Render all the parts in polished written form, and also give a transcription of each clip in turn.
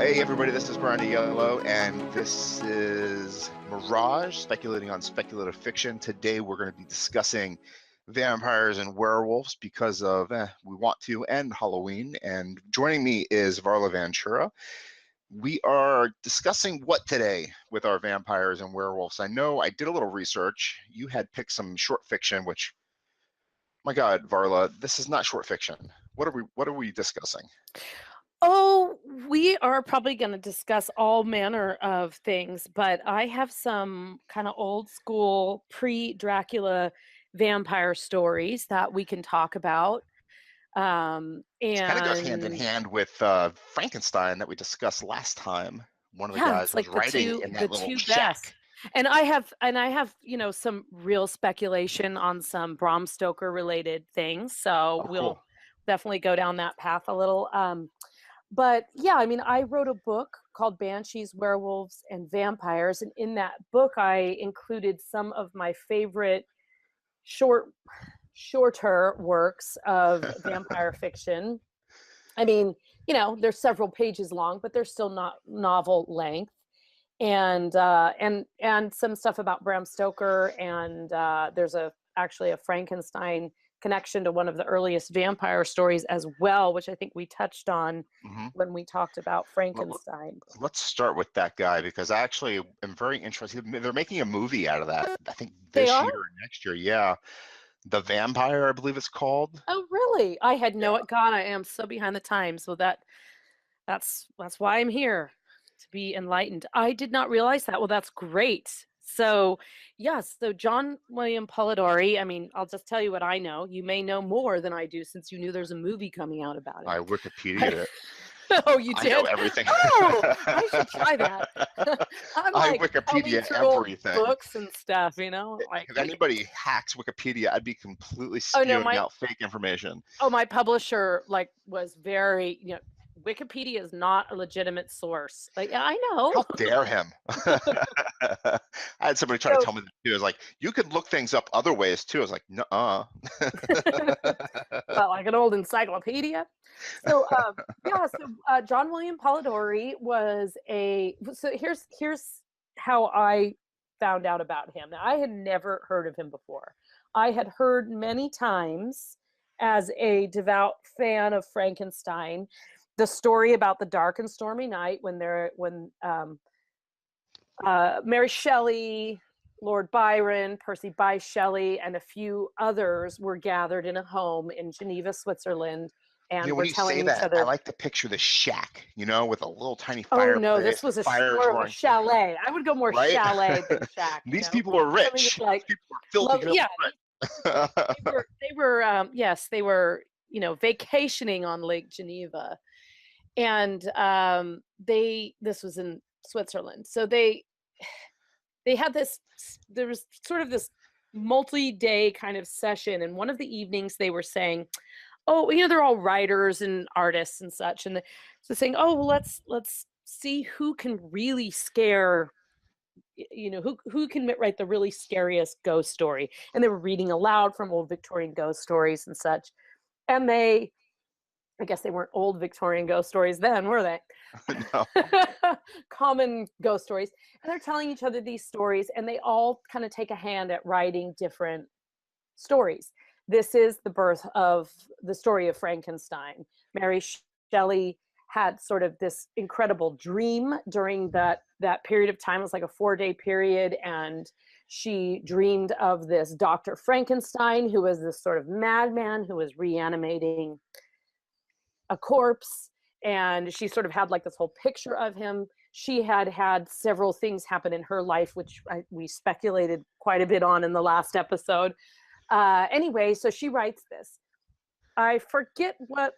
Hey everybody, this is Brian Yellow, and this is Mirage, speculating on speculative fiction. Today we're going to be discussing vampires and werewolves because of we want to, and Halloween. And joining me is Varla Ventura. We are discussing what today with our vampires and werewolves. I know I did a little research. You had picked some short fiction, which, my God, Varla, this is not short fiction. What are we discussing? Oh, we are probably going to discuss all manner of things, but I have some kind of old school pre-Dracula vampire stories that we can talk about. It kind of goes hand in And hand with Frankenstein that we discussed last time. One of the yeah, guys it's was like the writing two in the that little two best. shack. And I have, some real speculation on some Bram Stoker related things. So Oh, we'll cool. definitely go down that path a little. But yeah, I mean, I wrote a book called Banshees, Werewolves, and Vampires. And in that book, I included some of my favorite shorter works of vampire fiction. I mean, they're several pages long, but they're still not novel length. And some stuff about Bram Stoker, and there's actually a Frankenstein connection to one of the earliest vampire stories as well, which I think we touched on Hmm. when we talked about Well, Frankenstein. let's start with that guy because I actually am very interested. They're making a movie out of that, I think They this are? year or next year. Yeah. The Vampire, I believe it's called. Oh, really? I had Yeah. no. God, I am so behind the times. So that's why I'm here, to be enlightened. I did not realize that. Well, that's great. So, yes, so John William Polidori, I mean, I'll just tell you what I know. You may know more than I do since you knew there's a movie coming out about I Wikipedia'd it. it. Oh, you I know did? everything. Oh, I should try that. I'm I like combing Wikipedia through old everything. books and stuff, like If anybody hacks Wikipedia, I'd be completely oh no, spewing out fake information. my publisher was very, Wikipedia is not a legitimate source. Like, yeah, I know. How dare him? I had somebody try to So tell me that too. I was like, you could look things up other ways too. I was like, nuh-uh. well, like an old encyclopedia. So yeah, so John William Polidori was so here's how I found out about him. Now, I had never heard of him before. I had heard many times, as a devout fan of Frankenstein, the story about the dark and stormy night when Mary Shelley, Lord Byron, Percy Bysshe Shelley, and a few others were gathered in a home in Geneva, Switzerland, and When were you say telling each that, I other. like to picture the shack, with a little tiny Oh no, fireplace, this was fires more of a roaring, chalet. I would go more right? chalet than shack. These people are Something rich. that's like These people are filthy, love. filthy Yeah, rich. they were yes, they were vacationing on Lake Geneva, and this was in Switzerland, so they had this. There was sort of this multi-day kind of session, and one of the evenings they were saying, oh, they're all writers and artists and such, and so saying, oh, well, let's see who can really scare, who can write the really scariest ghost story. And they were reading aloud from old Victorian ghost stories and such. And I guess they weren't old Victorian ghost stories then, were they? No. Common ghost stories. And they're telling each other these stories, and they all kind of take a hand at writing different stories. This is the birth of the story of Frankenstein. Mary Shelley had sort of this incredible dream during that period of time. It was like a 4-day period, and she dreamed of this Dr. Frankenstein, who was this sort of madman who was reanimating a corpse, and she sort of had like this whole picture of him. She had several things happen in her life, which we speculated quite a bit on in the last episode. Anyway, so she writes this. I forget what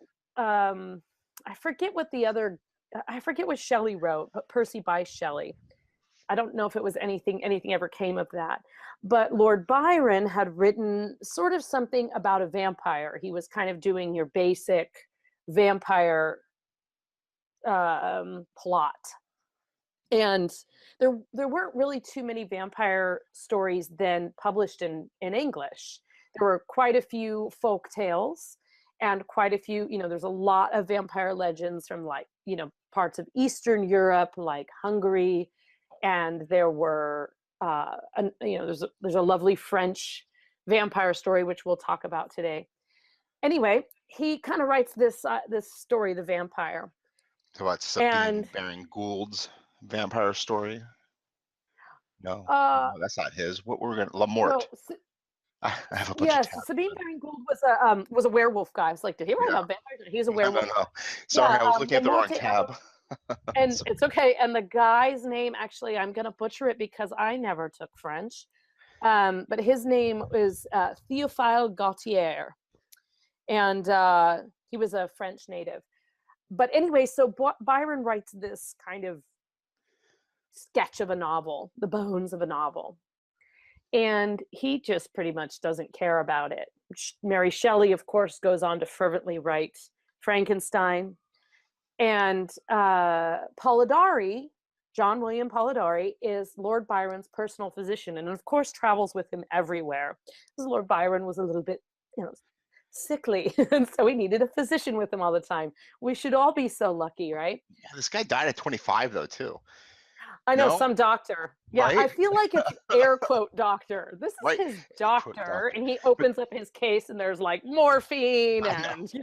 Shelley wrote, but Percy Bysshe Shelley. I don't know if it was anything ever came of that. But Lord Byron had written sort of something about a vampire. He was kind of doing your basic vampire plot. And there weren't really too many vampire stories then published in English. There were quite a few folk tales and quite a few, there's a lot of vampire legends from parts of Eastern Europe, like Hungary, and there were, there's a lovely French vampire story which we'll talk about today. Anyway, he kind of writes this story, The Vampire. So about Sabine Baring Gould's vampire story? No, that's not his. What we're gonna Morte. No, I have a bunch of tabs. Sabine Baring Gould was a werewolf guy. I was like, did he write about vampires? He's a werewolf. No. Sorry, I was looking at the wrong tab. And it's okay. And the guy's name, actually, I'm gonna butcher it because I never took French. But his name is Théophile Gautier, and he was a French native. But anyway, so Byron writes this kind of sketch of a novel, the bones of a novel. And he just pretty much doesn't care about it. Mary Shelley, of course, goes on to fervently write Frankenstein. And Polidori, John William Polidori, is Lord Byron's personal physician, and of course travels with him everywhere. Because Lord Byron was a little bit, sickly, and so he needed a physician with him all the time. We should all be so lucky, right? Yeah, this guy died at 25 though, too. I know, some doctor. Yeah, right? I feel like it's air quote doctor. This is his doctor, and he opens up his case, and there's like morphine and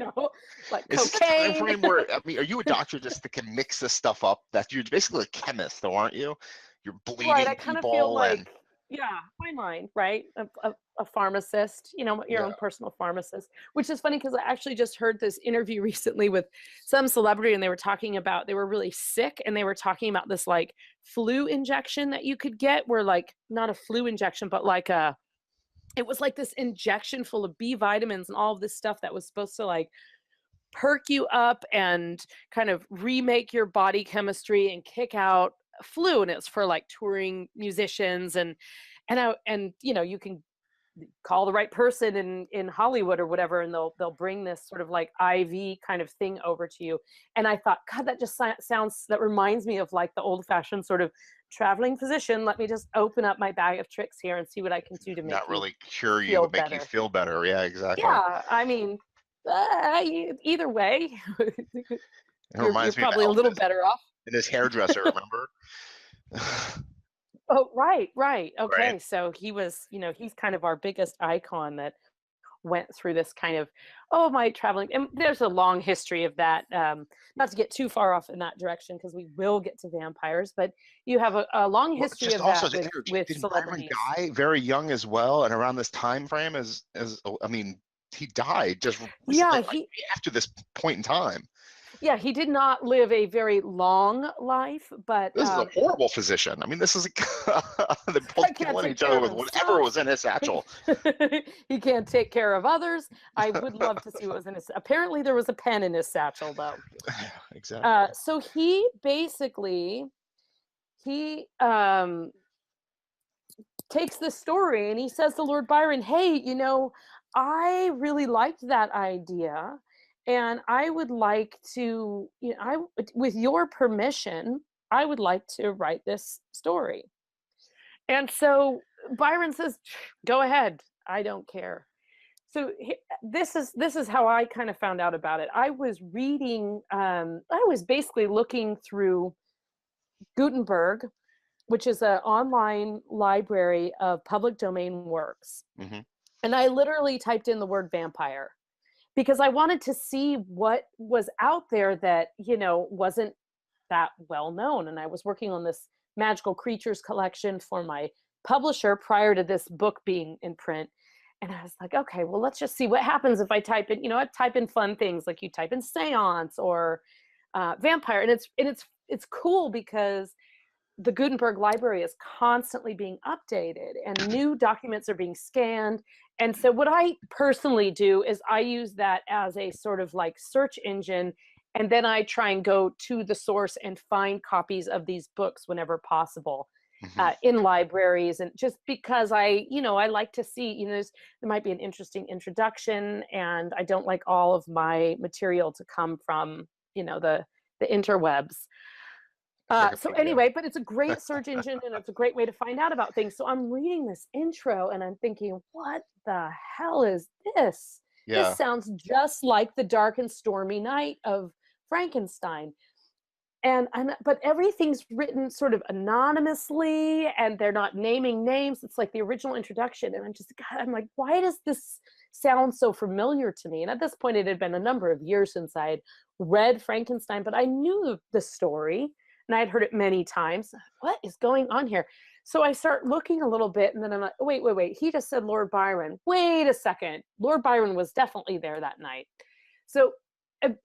like is cocaine. This a time frame where, I mean, are you a doctor just that can mix this stuff up? That you're basically a chemist, though, aren't you? You're bleeding right. I kind of feel like, and... fine line, right? A pharmacist, your own personal pharmacist, which is funny because I actually just heard this interview recently with some celebrity, and they were talking about, they were really sick, and they were talking about this like flu injection that you could get, where like, not a flu injection, but like it was like this injection full of B vitamins and all of this stuff that was supposed to like perk you up and kind of remake your body chemistry and kick out flu. And it's for like touring musicians and you can call the right person in Hollywood or whatever, and they'll bring this sort of like IV kind of thing over to you. And I thought, God, that just that reminds me of like the old fashioned sort of traveling physician. Let me just open up my bag of tricks here and see what I can do to make not really cure you, but make you feel better. Yeah, exactly. Yeah, I mean, either way, you're probably a little better off. And his hairdresser, remember? Oh, right. Okay, right. So he was, he's kind of our biggest icon that went through this kind of, my traveling. And there's a long history of that. Not to get too far off in that direction, because we will get to vampires, but you have a long history of that with celebrities. Byron die very young as well, and around this time frame as I mean, he died just after this point in time. Yeah, he did not live a very long life, but this is a horrible physician. I mean, this is they're both killing each other with whatever was in his satchel. He can't take care of others. I would love to see what was in his. Apparently, there was a pen in his satchel, though. Exactly. So he basically takes this story and he says to Lord Byron, "Hey, I really liked that idea. And I would like to, with your permission, I would like to write this story." And so Byron says, "Go ahead. I don't care." So this is how I kind of found out about it. I was reading, I was basically looking through Gutenberg, which is an online library of public domain works. Mm-hmm. And I literally typed in the word vampire, because I wanted to see what was out there that, wasn't that well known. And I was working on this magical creatures collection for my publisher prior to this book being in print. And I was like, okay, well, let's just see what happens if I type in, I type in fun things, like you type in seance or vampire. And it's cool because the Gutenberg library is constantly being updated and new documents are being scanned. And so what I personally do is I use that as a sort of like search engine. And then I try and go to the source and find copies of these books whenever possible, in libraries. And just because I like to see, there might be an interesting introduction, and I don't like all of my material to come from, the interwebs. So anyway, but it's a great search engine and it's a great way to find out about things. So I'm reading this intro and I'm thinking, what the hell is this? This sounds just like The Dark and Stormy Night of Frankenstein. but everything's written sort of anonymously, and they're not naming names. It's like the original introduction, and I'm like, why does this sound so familiar to me? And at this point, it had been a number of years since I had read Frankenstein, but I knew the story, and I had heard it many times. What is going on here? So I start looking a little bit, and then I'm like, wait. He just said Lord Byron. Wait a second. Lord Byron was definitely there that night. So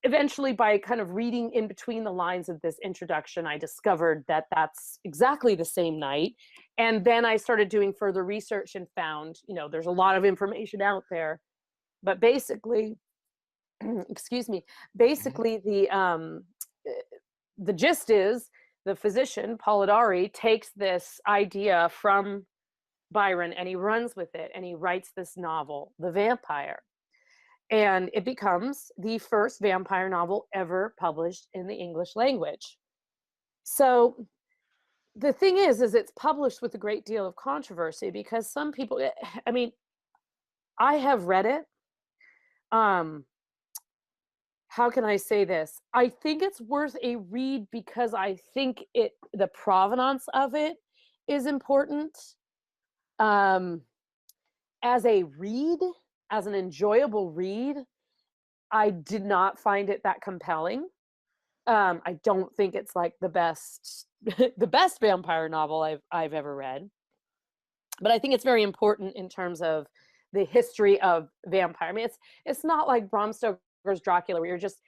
eventually, by kind of reading in between the lines of this introduction, I discovered that that's exactly the same night. And then I started doing further research and found, there's a lot of information out there. But basically, excuse me, basically the gist is the physician, Polidori, takes this idea from Byron and he runs with it and he writes this novel, The Vampyre. And it becomes the first vampire novel ever published in the English language. So the thing is it's published with a great deal of controversy because some people, I mean, I have read it. How can I say this? I think it's worth a read because I think the provenance of it is important. As a read, as an enjoyable read, I did not find it that compelling. I don't think it's like the best vampire novel I've ever read. But I think it's very important in terms of the history of vampire. I mean, it's not like Bram Stoker's Dracula where you're just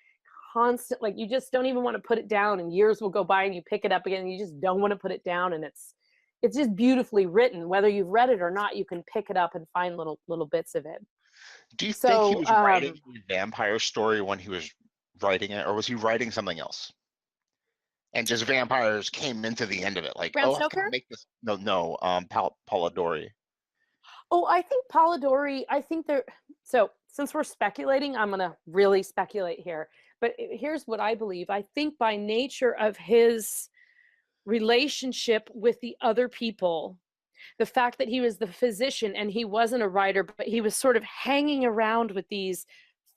constant, like you just don't even want to put it down and years will go by and you pick it up again and you just don't want to put it down, and it's just beautifully written. Whether you've read it or not, you can pick it up and find little bits of it. Do you think he was writing a vampire story when he was writing it, or was he writing something else? And just vampires came into the end of it, like, Bram oh, Stoker? I can make this. No, Polidori. Oh, I think Polidori, so since we're speculating, I'm going to really speculate here. But here's what I believe. I think by nature of his relationship with the other people, the fact that he was the physician and he wasn't a writer, but he was sort of hanging around with these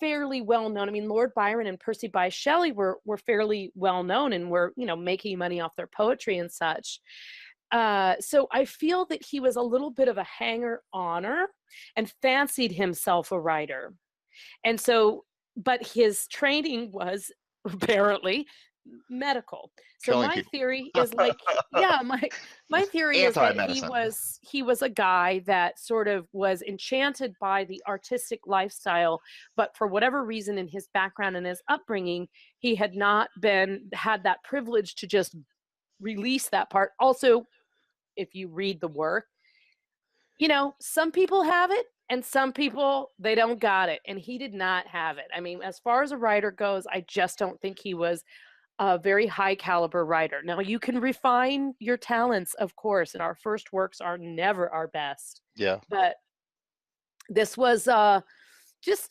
fairly well-known, I mean, Lord Byron and Percy Bysshe Shelley were fairly well-known and were, making money off their poetry and such. So I feel that he was a little bit of a hanger-oner and fancied himself a writer. And so, but his training was apparently medical. So Killing my people. theory is like, yeah, my theory is that he was a guy that sort of was enchanted by the artistic lifestyle, but for whatever reason in his background and his upbringing, he had not had that privilege to just release that part. Also, if you read the work, some people have it and some people, they don't got it. And he did not have it. I mean, as far as a writer goes, I just don't think he was a very high caliber writer. Now, you can refine your talents, of course, and our first works are never our best. Yeah. But this was it's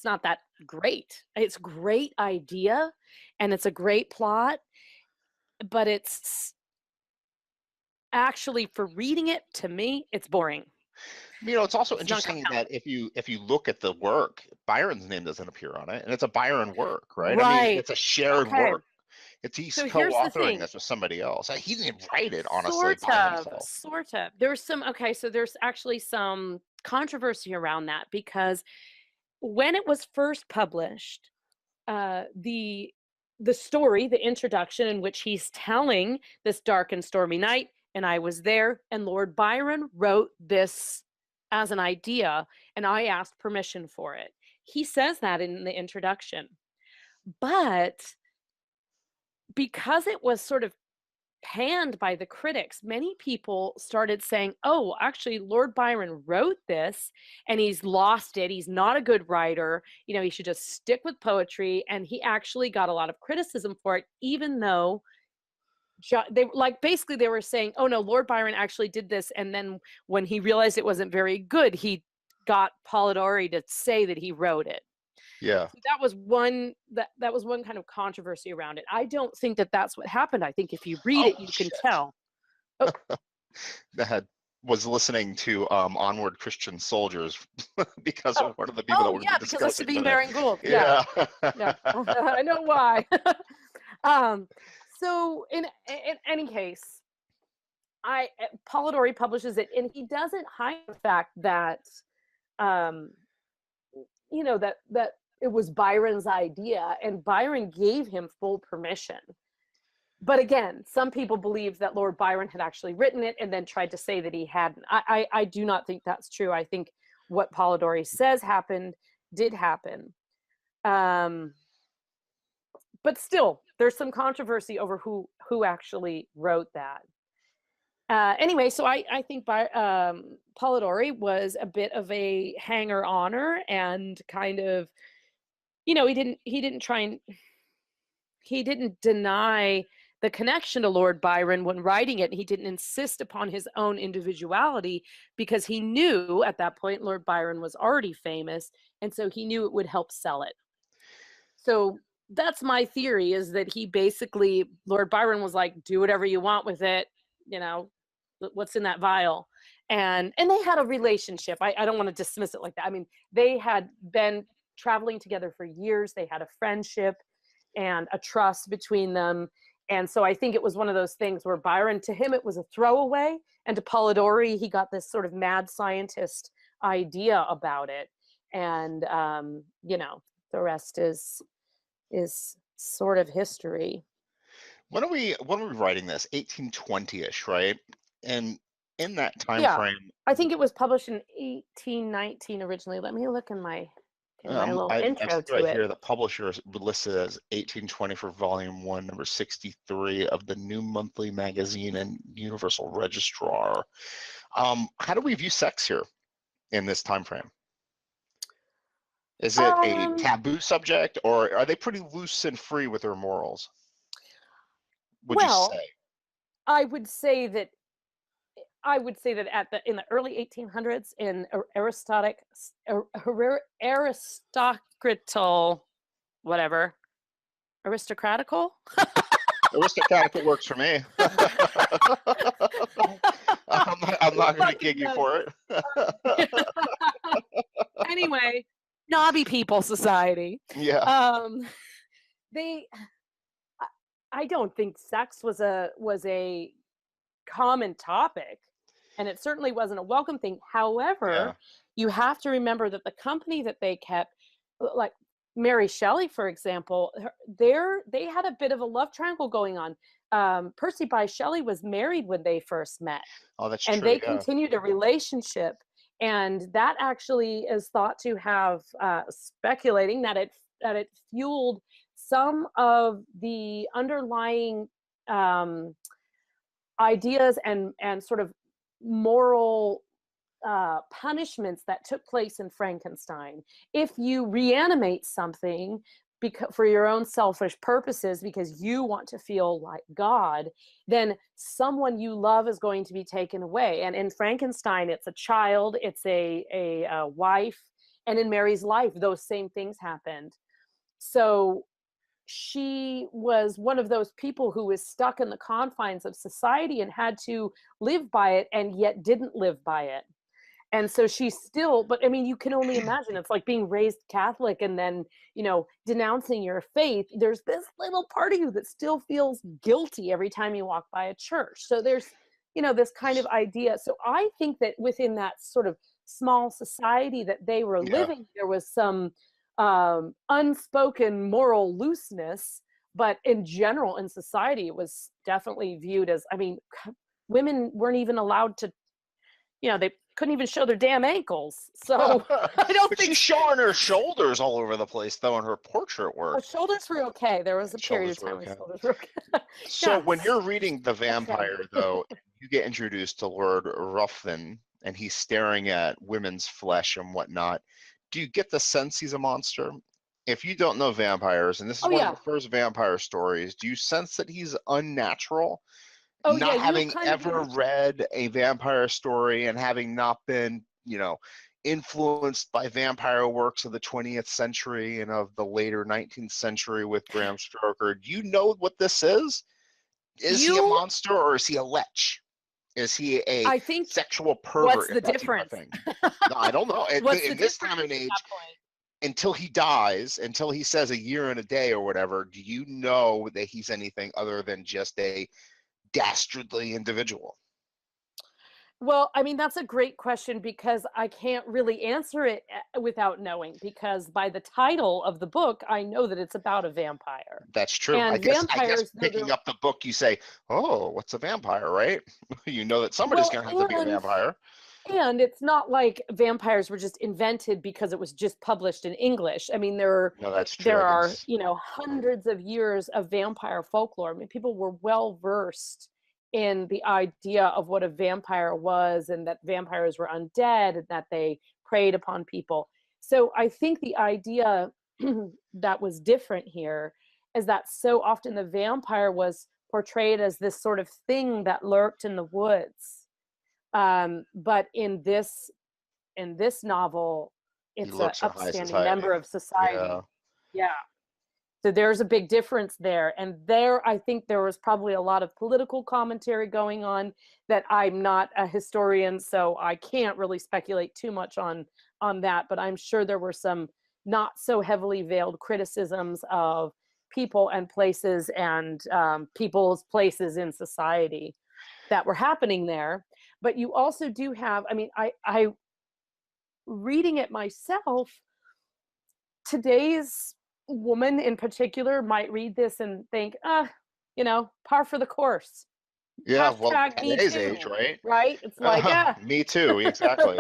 not that great. It's a great idea and it's a great plot, but it's actually, for reading it, to me, it's boring. It's also interesting that if you look at the work, Byron's name doesn't appear on it, and it's a Byron work, right? I mean, it's a shared work. He's co-authoring this with somebody else. He didn't write it, honestly, by himself. Sort of. There's actually some controversy around that because when it was first published, the story, the introduction in which he's telling this dark and stormy night, and I was there, and Lord Byron wrote this as an idea, and I asked permission for it. He says that in the introduction. But because it was sort of panned by the critics, many people started saying, oh, actually, Lord Byron wrote this, and he's lost it. He's not a good writer. He should just stick with poetry. And he actually got a lot of criticism for it, even though they were saying, oh no, Lord Byron actually did this, and then when he realized it wasn't very good, he got Polidori to say that he wrote it. Yeah. So that was one kind of controversy around it. I don't think that that's what happened. I think if you read it, you can tell. Oh. That was listening to Onward Christian Soldiers because of one of the people that we're discussing. Because of Sabine and Gould. Yeah. Yeah. I know why. So in any case, Polidori publishes it, and he doesn't hide the fact that um, that it was Byron's idea, and Byron gave him full permission. But again, some people believe that Lord Byron had actually written it and then tried to say that he hadn't. I do not think that's true. I think what Polidori says happened did happen. But still, there's some controversy over who actually wrote that. Anyway, so I think Polidori was a bit of a hanger-oner, and kind of, he didn't deny the connection to Lord Byron when writing it. He didn't insist upon his own individuality, because he knew at that point Lord Byron was already famous, and so he knew it would help sell it. So that's my theory, is that he basically, Lord Byron was like, do whatever you want with it, what's in that vial. And they had a relationship. I don't want to dismiss it like that. I mean, they had been traveling together for years. They had a friendship and a trust between them. And so I think it was one of those things where Byron, to him, it was a throwaway. And to Polidori, he got this sort of mad scientist idea about it. And, the rest is sort of history. When are we writing this? 1820-ish, right? And in that time frame, I think it was published in 1819 originally. Let me look in my little intro to it. Here, the publisher is listed as 1820 for volume 1, number 63 of the New Monthly Magazine and Universal Registrar. How do we view sex here in this time frame? Is it a taboo subject, or are they pretty loose and free with their morals? Would you say? I would say that in the early 1800s, in aristocratical. Aristocratical works for me. I'm not going to gig you for it. Anyway, Knobby People Society. Yeah. I don't think sex was a common topic, and it certainly wasn't a welcome thing. However, you have to remember that the company that they kept, like Mary Shelley, for example, they had a bit of a love triangle going on. Percy Bysshe Shelley was married when they first met. Oh, that's true. And they continued a relationship, and that actually is thought to have speculating that it fueled some of the underlying ideas and sort of moral punishments that took place in Frankenstein. If you reanimate something for your own selfish purposes, because you want to feel like God, then someone you love is going to be taken away. And in Frankenstein, it's a child, it's a wife, and in Mary's life, those same things happened. So she was one of those people who was stuck in the confines of society and had to live by it, and yet didn't live by it. And so but I mean, you can only imagine, it's like being raised Catholic and then, denouncing your faith. There's this little part of you that still feels guilty every time you walk by a church. So there's, this kind of idea. So I think that within that sort of small society that they were living, there was some unspoken moral looseness, but in general in society it was definitely viewed as, I mean, women weren't even allowed to, they couldn't even show their damn ankles. So I don't think she's showing her shoulders all over the place though in her portrait work. Her shoulders were okay. There was a period of time when shoulders were okay. So when you're reading The Vampire though, you get introduced to Lord Ruthven and he's staring at women's flesh and whatnot. Do you get the sense he's a monster? If you don't know vampires, and this is one of the first vampire stories, do you sense that he's unnatural? Not having ever read a vampire story and having not been, influenced by vampire works of the 20th century and of the later 19th century with Bram Stoker, do you know what this is? Is he a monster or is he a lech? Is he a sexual pervert? What's the difference? No, I don't know. In this time and age, until he dies, until he says a year and a day or whatever, do you know that he's anything other than just a dastardly individual? Well, I mean, that's a great question because I can't really answer it without knowing, because by the title of the book, I know that it's about a vampire. That's true. I And guess vampires, though picking up the book, you say, "Oh, what's a vampire?" Right? You know that somebody's well, going to have to be a vampire. and it's not like vampires were just invented because it was just published in English. I mean, No, that's true. there are, hundreds of years of vampire folklore. I mean, people were well versed in the idea of what a vampire was, and that vampires were undead and that they preyed upon people. So I think the idea that was different here is that so often the vampire was portrayed as this sort of thing that lurked in the woods. But in this novel, He it's an looks in high upstanding society. member of Yeah. society. Yeah. So there's a big difference there. And there, I think there was probably a lot of political commentary going on that I'm not a historian, so I can't really speculate too much on that. But I'm sure there were some not so heavily veiled criticisms of people and places and people's places in society that were happening there. But you also do have, I mean, I reading it myself, today's woman in particular might read this and think, par for the course. Yeah. Well, Hashtag me today's too, age, right? right? It's like, Me too. Exactly.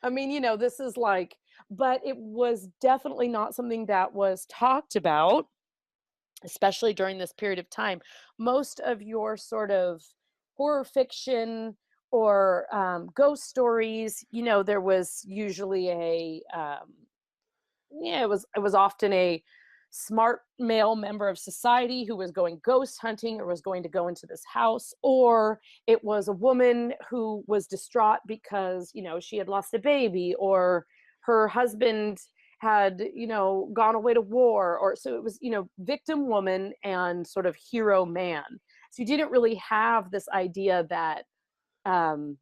I mean, this is like, but it was definitely not something that was talked about, especially during this period of time. Most of your sort of horror fiction or ghost stories, there was usually it was often a smart male member of society who was going ghost hunting or was going to go into this house, or it was a woman who was distraught because she had lost a baby, or her husband had gone away to war, or so it was victim woman and sort of hero man. So you didn't really have this idea that the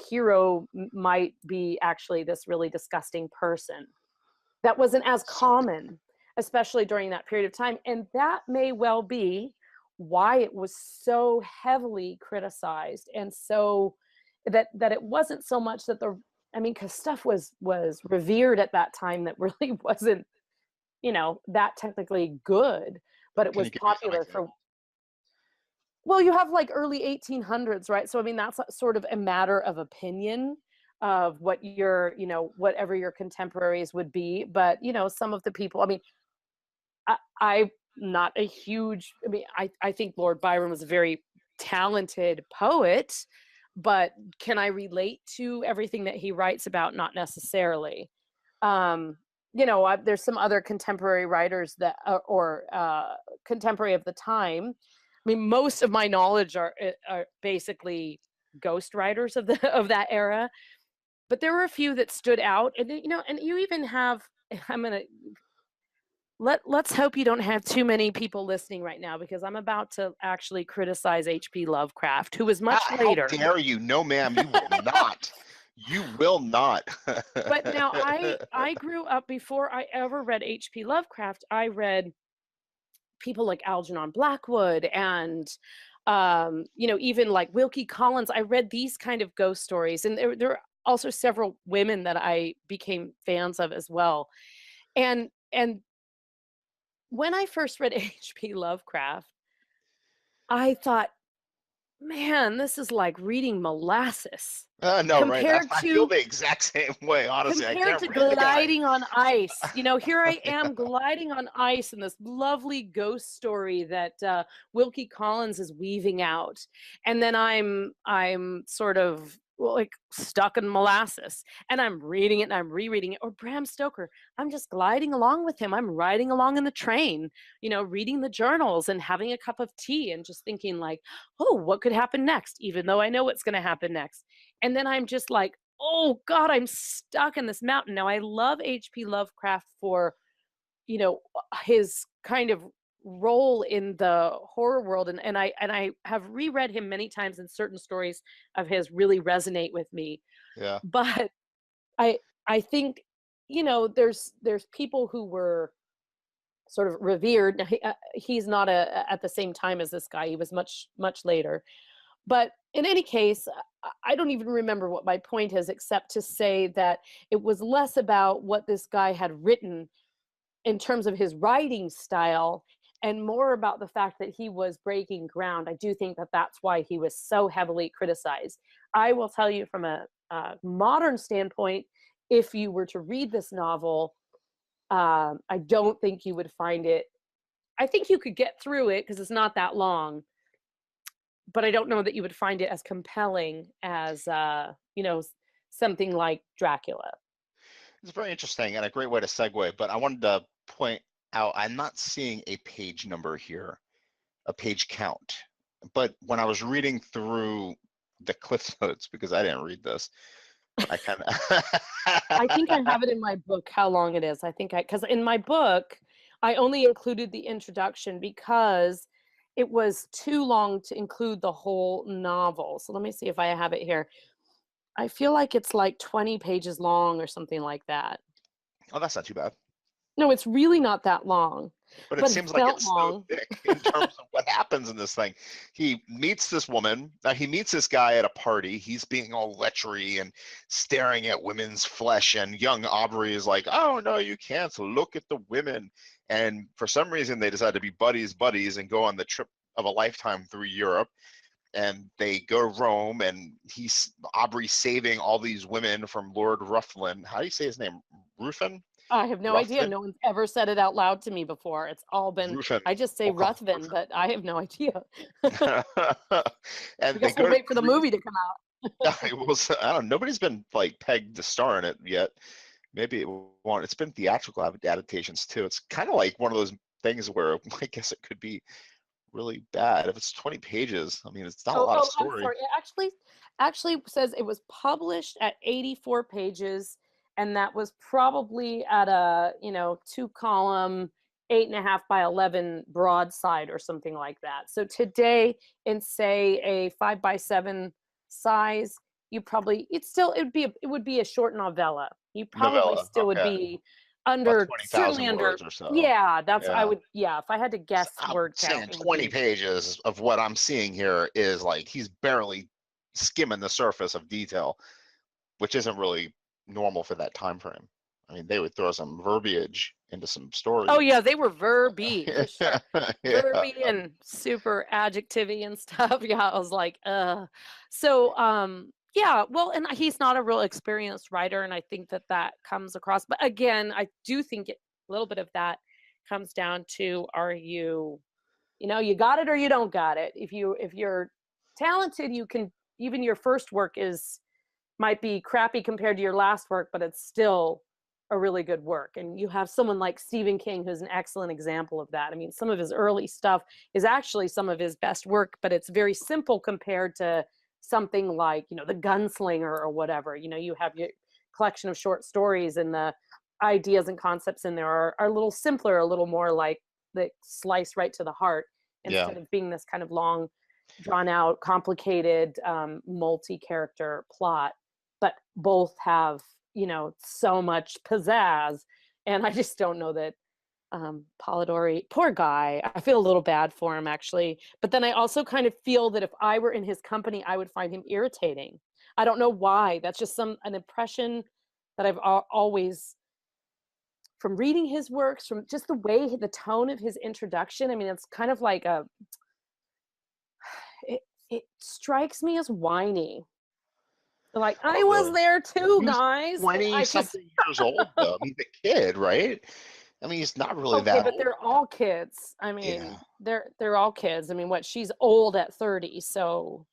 hero might be actually this really disgusting person. That wasn't as common, especially during that period of time. And that may well be why it was so heavily criticized, and so that it wasn't so much that because stuff was revered at that time that really wasn't, that technically good, but it Can was you give me some popular for. examples? Well, you have like early 1800s, right? So I mean, that's sort of a matter of opinion of what whatever your contemporaries would be. But some of the people, I mean, I'm not a huge, I think Lord Byron was a very talented poet, but can I relate to everything that he writes about? Not necessarily. There's some other contemporary writers that, or contemporary of the time. I mean, most of my knowledge are basically ghost writers of that era, but there were a few that stood out, and and you even have. I'm gonna let's hope you don't have too many people listening right now, because I'm about to actually criticize H.P. Lovecraft, who was much How later. dare you? No, ma'am, you will not. You will not. But now I grew up, before I ever read H.P. Lovecraft, I read people like Algernon Blackwood and even like Wilkie Collins. I read these kind of ghost stories, and there are also several women that I became fans of as well. And when I first read H.P. Lovecraft, I thought, man, this is like reading molasses. No, right. compared I feel to the exact same way. Honestly, I compared can't to read the guy. gliding on ice. Here I am gliding on ice in this lovely ghost story that Wilkie Collins is weaving out, and then I'm sort of like stuck in molasses, and I'm reading it and I'm rereading it. Or Bram Stoker, I'm just gliding along with him. I'm riding along in the train, reading the journals and having a cup of tea and just thinking like, oh, what could happen next, even though I know what's going to happen next. And then I'm just like, oh God, I'm stuck in this mountain. Now I love H.P. Lovecraft for, his kind of role in the horror world. And I have reread him many times, and certain stories of his really resonate with me. Yeah. But I think you know, there's people who were sort of revered. Now, he's not at the same time as this guy. He was much later. But in any case, I don't even remember what my point is, except to say that it was less about what this guy had written in terms of his writing style and more about the fact that he was breaking ground. I do think that that's why he was so heavily criticized. I will tell you from a modern standpoint, if you were to read this novel, I don't think you would find it. I think you could get through it because it's not that long, but I don't know that you would find it as compelling as, you know, something like Dracula. It's very interesting and a great way to segue, but I wanted to point out, I'm not seeing a page number here, a page count. But when I was reading through the cliff notes, because I didn't read this, I kind of... I think I have it in my book, how long it is. Because in my book, I only included the introduction because it was too long to include the whole novel. So let me see if I have it here. I feel like it's like 20 pages long or something like that. Oh, that's not too bad. No, it's really not that long. But it seems like it's long. so thick in terms of what happens in this thing. He meets this woman. He meets this guy at a party. He's being all lechery and staring at women's flesh. And young Aubrey is like, oh, no, you can't. So look at the women. And for some reason, they decide to be buddies and go on the trip of a lifetime through Europe. And they go to Rome, and Aubrey saving all these women from Lord Ruthven. How do you say his name? Ruthven? I have no idea. No one's ever said it out loud to me before. It's all been, Ruthven. I just say Ruthven, but I have no idea. And I guess we'll wait for the movie to come out. I don't know. Nobody's been like pegged to star in it yet. Maybe it won't. It's been theatrical adaptations too. It's kind of like one of those things where I guess it could be really bad if it's 20 pages. I mean, it's not a lot of story. I'm sorry. It actually says it was published at 84 pages, and that was probably at a 2-column 8.5 by 11 broadside or something like that. So today, in say a 5 by 7 size, it would be a short novella. You probably still would be under, certainly under words or so. Yeah, I would, if I had to guess word count. 20 pages of what I'm seeing here is like he's barely skimming the surface of detail, which isn't really normal for that time frame. I mean, they would throw some verbiage into some stories. Oh yeah, they were verby for sure. Verby and super adjectivey and stuff. Yeah, I was like, So yeah, well, and he's not a real experienced writer, and I think that comes across. But again, I do think a little bit of that comes down to, are you got it or you don't got it. If you're talented, you can, even your first work might be crappy compared to your last work, but it's still a really good work. And you have someone like Stephen King, who's an excellent example of that. I mean, some of his early stuff is actually some of his best work, but it's very simple compared to something like, The Gunslinger or whatever. You have your collection of short stories, and the ideas and concepts in there are a little simpler, a little more like they slice right to the heart, instead of being this kind of long, drawn out, complicated, multi-character plot. But both have, so much pizzazz. And I just don't know that Polidori, poor guy, I feel a little bad for him actually. But then I also kind of feel that if I were in his company, I would find him irritating. I don't know why. That's just an impression that I've always, from reading his works, from just the way, the tone of his introduction. I mean, it's kind of like it strikes me as whiny. Like, I was there too, guys. 20-something years old, though. He's a kid, right? I mean, he's not really that but old. They're all kids. I mean, they're all kids. I mean, she's old at 30, so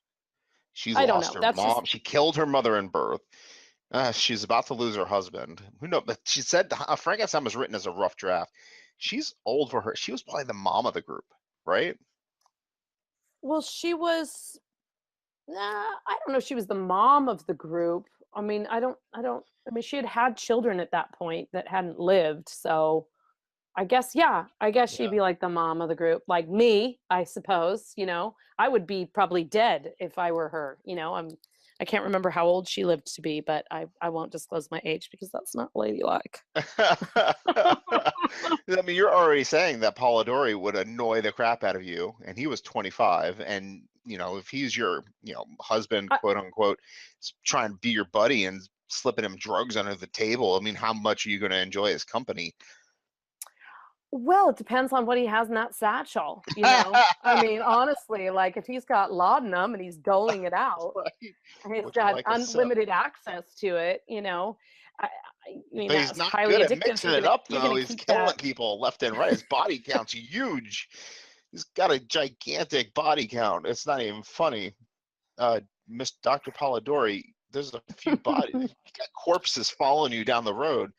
she's lost her mom. She killed her mother in birth. She's about to lose her husband. Who knows? But she said Frankenstein was written as a rough draft. She's old for her. She was probably the mom of the group, right? Well, she was. I don't know if she was the mom of the group. I mean, I mean, she had children at that point that hadn't lived. So I guess she'd be like the mom of the group, like me, I suppose. I would be probably dead if I were her. I can't remember how old she lived to be, but I won't disclose my age because that's not ladylike. I mean, you're already saying that Polidori would annoy the crap out of you, and he was 25. And if he's your, husband, quote unquote, trying to be your buddy and slipping him drugs under the table, I mean, how much are you going to enjoy his company? Well, it depends on what he has in that satchel, I mean, honestly, like if he's got laudanum and he's doling it out, Right. and he's Would you got like a sip? unlimited access to it, I mean, But he's that's not highly good at addictive. mixing it up, You're though. gonna He's keep killing that. people left and right. His body count's huge. He's got a gigantic body count. It's not even funny. Miss Dr. Polidori, there's a few bodies. You got corpses following you down the road.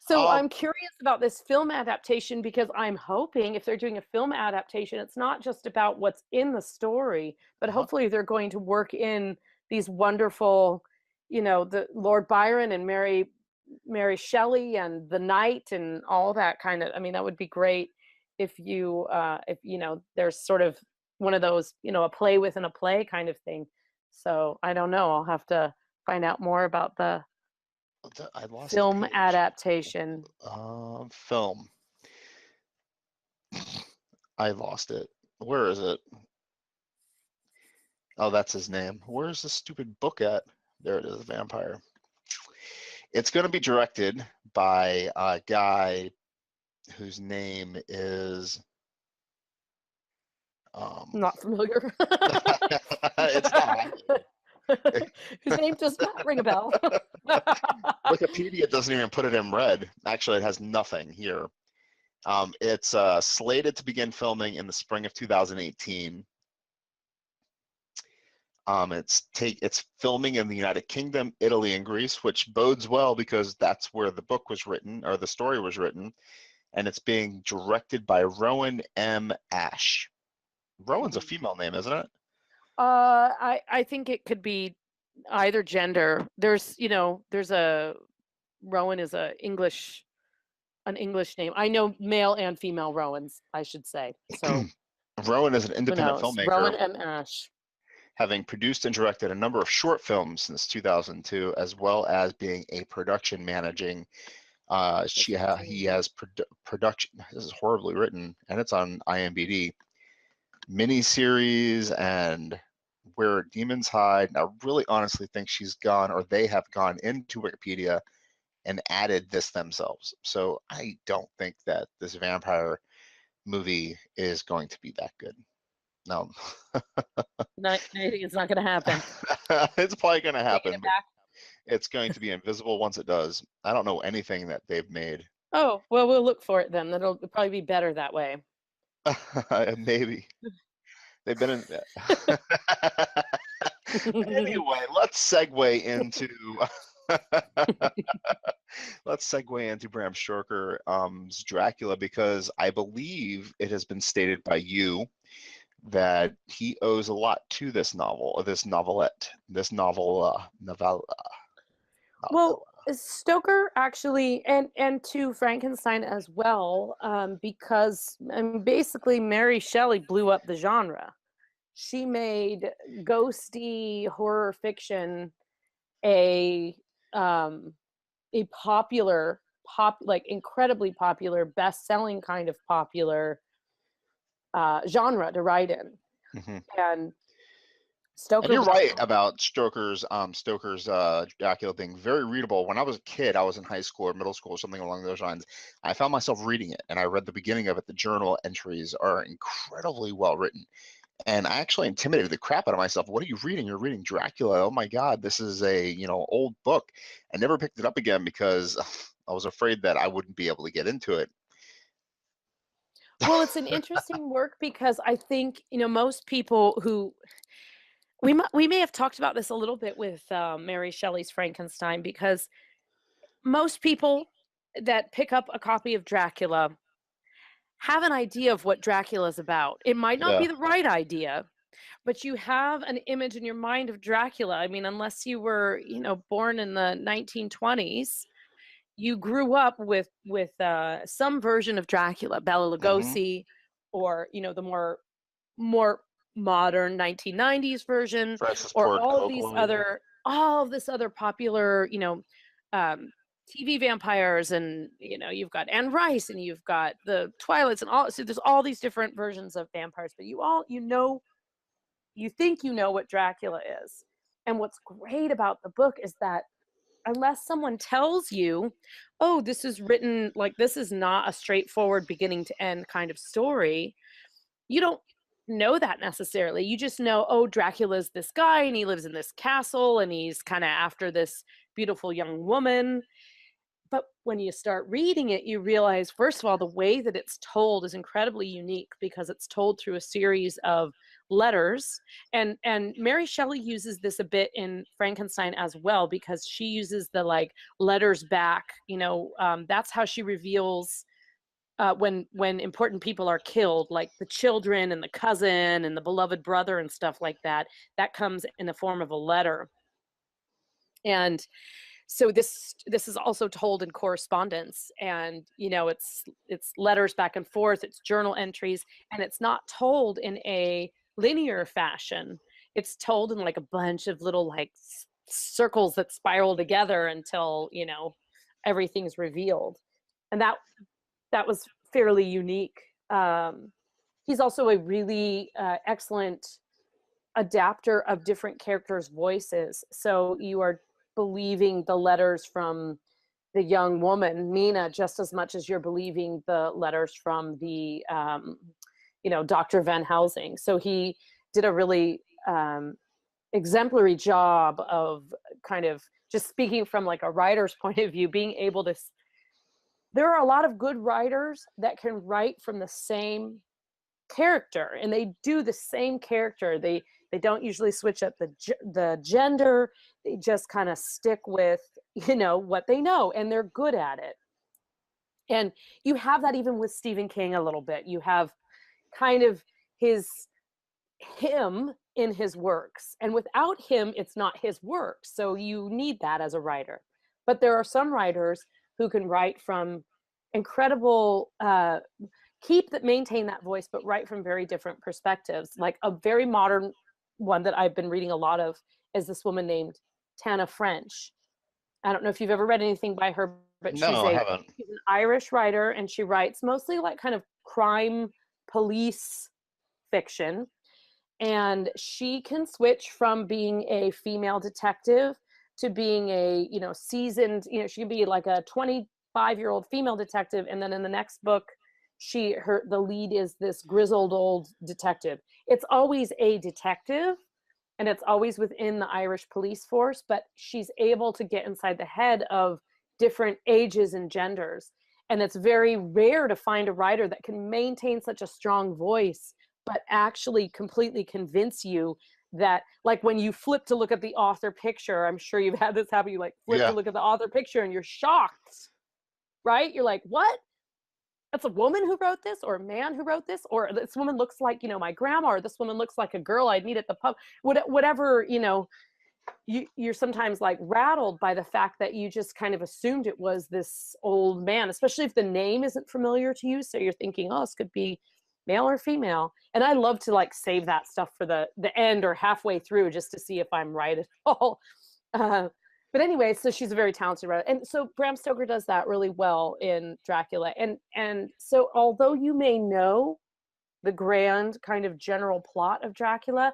So I'm curious about this film adaptation because I'm hoping if they're doing a film adaptation, it's not just about what's in the story, but hopefully they're going to work in these wonderful, the Lord Byron and Mary Shelley and the Knight and all that kind of. I mean, that would be great if there's sort of one of those, a play within a play kind of thing. So I don't know. I'll have to find out more about the I lost film the page. adaptation. Film. I lost it. Where is it? Oh, that's his name. Where's the stupid book at? There it is, Vampyre. It's going to be directed by a guy whose name is... Not familiar. It's not. Whose name does not ring a bell. Wikipedia doesn't even put it in red. Actually, it has nothing here. It's slated to begin filming in the spring of 2018. It's filming in the United Kingdom, Italy, and Greece, which bodes well because that's where the book was written, or the story was written, and it's being directed by Rowan M. Ash. Rowan's a female name, isn't it? I think it could be either gender. There's a Rowan is an English name. I know male and female Rowans, I should say. So Rowan is an independent filmmaker. Rowan M. Ash. Having produced and directed a number of short films since 2002, as well as being a production managing. He has production. This is horribly written, and it's on IMDb. Miniseries and Where Demons Hide. And I really honestly think she's gone, or they have gone into Wikipedia and added this themselves. So I don't think that this vampire movie is going to be that good. No. I think it's not going to happen. It's probably going to happen. It's going to be invisible once it does. I don't know anything that they've made. Oh, well, we'll look for it then. It'll probably be better that way. Maybe. They've been in... Anyway, let's segue into... Let's segue into Bram Stoker's Dracula, because I believe it has been stated by you that he owes a lot to this novel, or this novelette, this novella. Well, Stoker actually, and to Frankenstein as well, because basically Mary Shelley blew up the genre. She made ghosty horror fiction a popular, incredibly popular, best-selling kind of popular genre to write in. Mm-hmm. And Stoker. And you're right about Stoker's Dracula being very readable. When I was a kid, I was in high school or middle school or something along those lines. I found myself reading it, and I read the beginning of it. The journal entries are incredibly well written, and I actually intimidated the crap out of myself. What are you reading? You're reading Dracula. Oh my God, this is a old book. I never picked it up again because I was afraid that I wouldn't be able to get into it. Well, it's an interesting work because I think most people who we may have talked about this a little bit with Mary Shelley's Frankenstein, because most people that pick up a copy of Dracula have an idea of what Dracula's about. It might not be the right idea, but you have an image in your mind of Dracula. I mean, unless you were, born in the 1920s, you grew up with some version of Dracula, Bela Lugosi, or the more modern 1990s version, Francis or Ford all of these Coppola, other, all of this other popular, TV vampires, and you've got Anne Rice, and you've got the Twilights, and all. So there's all these different versions of vampires, but you think you know what Dracula is. And what's great about the book is that unless someone tells you, oh, this is written like this is not a straightforward beginning to end kind of story, you don't know that necessarily. You just know, oh, Dracula's this guy and he lives in this castle and he's kind of after this beautiful young woman. But when you start reading it, you realize, first of all, the way that it's told is incredibly unique because it's told through a series of letters. And Mary Shelley uses this a bit in Frankenstein as well, because she uses the like letters back. That's how she reveals when important people are killed, like the children and the cousin and the beloved brother and stuff like that. That comes in the form of a letter. And so this is also told in correspondence, and it's letters back and forth, it's journal entries, and it's not told in a linear fashion. It's told in like a bunch of little like circles that spiral together until everything's revealed. And that was fairly unique. He's also a really excellent adapter of different characters' voices, so you are believing the letters from the young woman Mina just as much as you're believing the letters from the Dr. Van Helsing. So he did a really exemplary job of kind of just speaking from like a writer's point of view, being able to there are a lot of good writers that can write from the same character, and they do the same character. They don't usually switch up the gender. They just kind of stick with what they know, and they're good at it. And you have that even with Stephen King a little bit. You have kind of him in his works, and without him it's not his work, so you need that as a writer. But there are some writers who can write from incredible maintain that voice, but write from very different perspectives. Like a very modern one that I've been reading a lot of is this woman named Tana French. I don't know if you've ever read anything by her, but No, I haven't. she's an Irish writer, and she writes mostly like kind of crime police fiction. And she can switch from being a female detective to being a seasoned, she can be like a 25-year-old female detective, and then in the next book the lead is this grizzled old detective. It's always a detective, and it's always within the Irish police force, but she's able to get inside the head of different ages and genders. And it's very rare to find a writer that can maintain such a strong voice but actually completely convince you that, like, when you flip to look at the author picture, I'm sure you've had this happen, you like flip to look at the author picture and you're shocked, right? You're like, what? That's a woman who wrote this, or a man who wrote this, or this woman looks like my grandma, or this woman looks like a girl I'd meet at the pub. Whatever, you're sometimes like rattled by the fact that you just kind of assumed it was this old man, especially if the name isn't familiar to you. So you're thinking, oh, this could be male or female. And I love to like save that stuff for the end or halfway through just to see if I'm right at all. But anyway, so she's a very talented writer. And so Bram Stoker does that really well in Dracula. And so although you may know the grand kind of general plot of Dracula,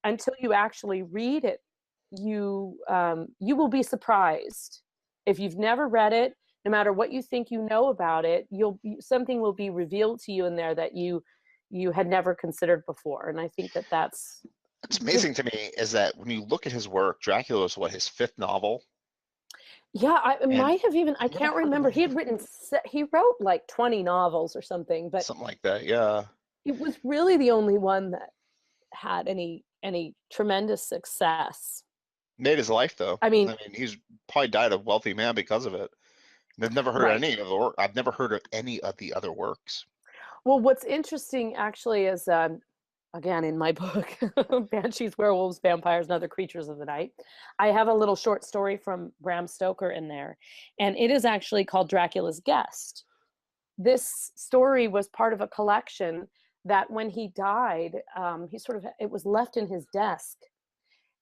until you actually read it, you will be surprised. If you've never read it, no matter what you think you know about it, something will be revealed to you in there that you had never considered before. And I think that's What's amazing to me is that when you look at his work, Dracula is what, his fifth novel? Yeah, I might have even, I I've never can't heard of remember. him. He wrote like 20 novels or something, but Something like that, yeah. it was really the only one that had any tremendous success. Made his life, though. I mean, he's probably died a wealthy man because of it. And I've never heard right. any of the work. I've never heard of any of the other works. Well, what's interesting actually is, again, in my book, Banshees, Werewolves, Vampires, and Other Creatures of the Night, I have a little short story from Bram Stoker in there, and it is actually called Dracula's Guest. This story was part of a collection that when he died, it was left in his desk.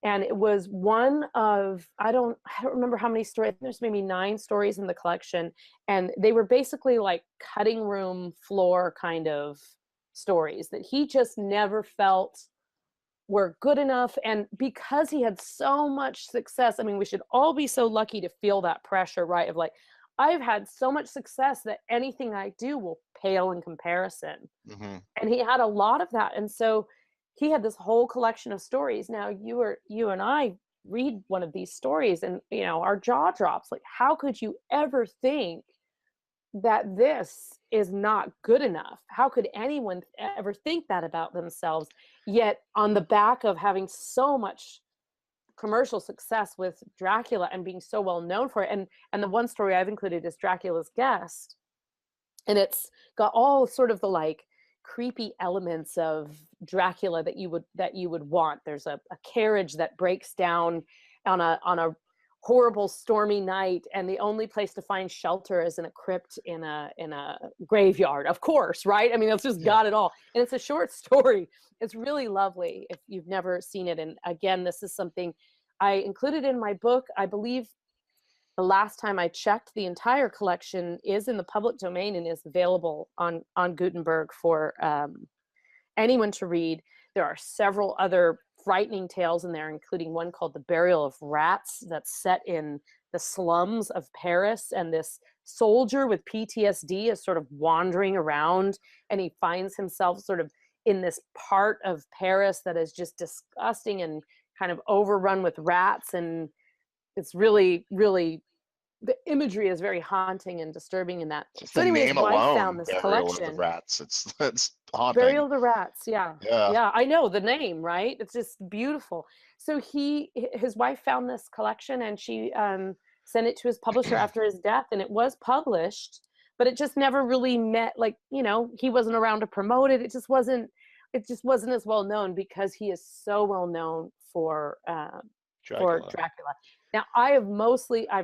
And it was one of, I don't remember how many stories, there's maybe 9 stories in the collection. And they were basically like cutting room floor kind of stories that he just never felt were good enough. And because he had so much success, I mean, we should all be so lucky to feel that pressure, right? Of like, I've had so much success that anything I do will pale in comparison. Mm-hmm. And he had a lot of that. And so he had this whole collection of stories. Now you and I read one of these stories and, you know, our jaw drops. Like, how could you ever think that this is not good enough? How could anyone ever think that about themselves? Yet on the back of having so much commercial success with Dracula and being so well known for it. And the one story I've included is Dracula's Guest. And it's got all sort of the like creepy elements of Dracula that you would want. There's a carriage that breaks down on a horrible stormy night, and the only place to find shelter is in a crypt in a graveyard, of course, right? I mean, it's just got it all. And it's a short story. It's really lovely if you've never seen it. And again, this is something I included in my book. I believe the last time I checked, the entire collection is in the public domain and is available on Gutenberg for anyone to read. There are several other frightening tales in there, including one called The Burial of Rats that's set in the slums of Paris. And this soldier with PTSD is sort of wandering around, and he finds himself sort of in this part of Paris that is just disgusting and kind of overrun with rats. And it's really, really, the imagery is very haunting and disturbing in that. Just so the anyway, his name wife alone, found this Burial of collection. the Rats. It's haunting. Burial of the Rats, yeah. Yeah. Yeah, I know the name, right? It's just beautiful. So his wife found this collection, and she sent it to his publisher after his death, and it was published, but it just never really met, like, you know, he wasn't around to promote it. It just wasn't as well known because he is so well known for Dracula. Now, I've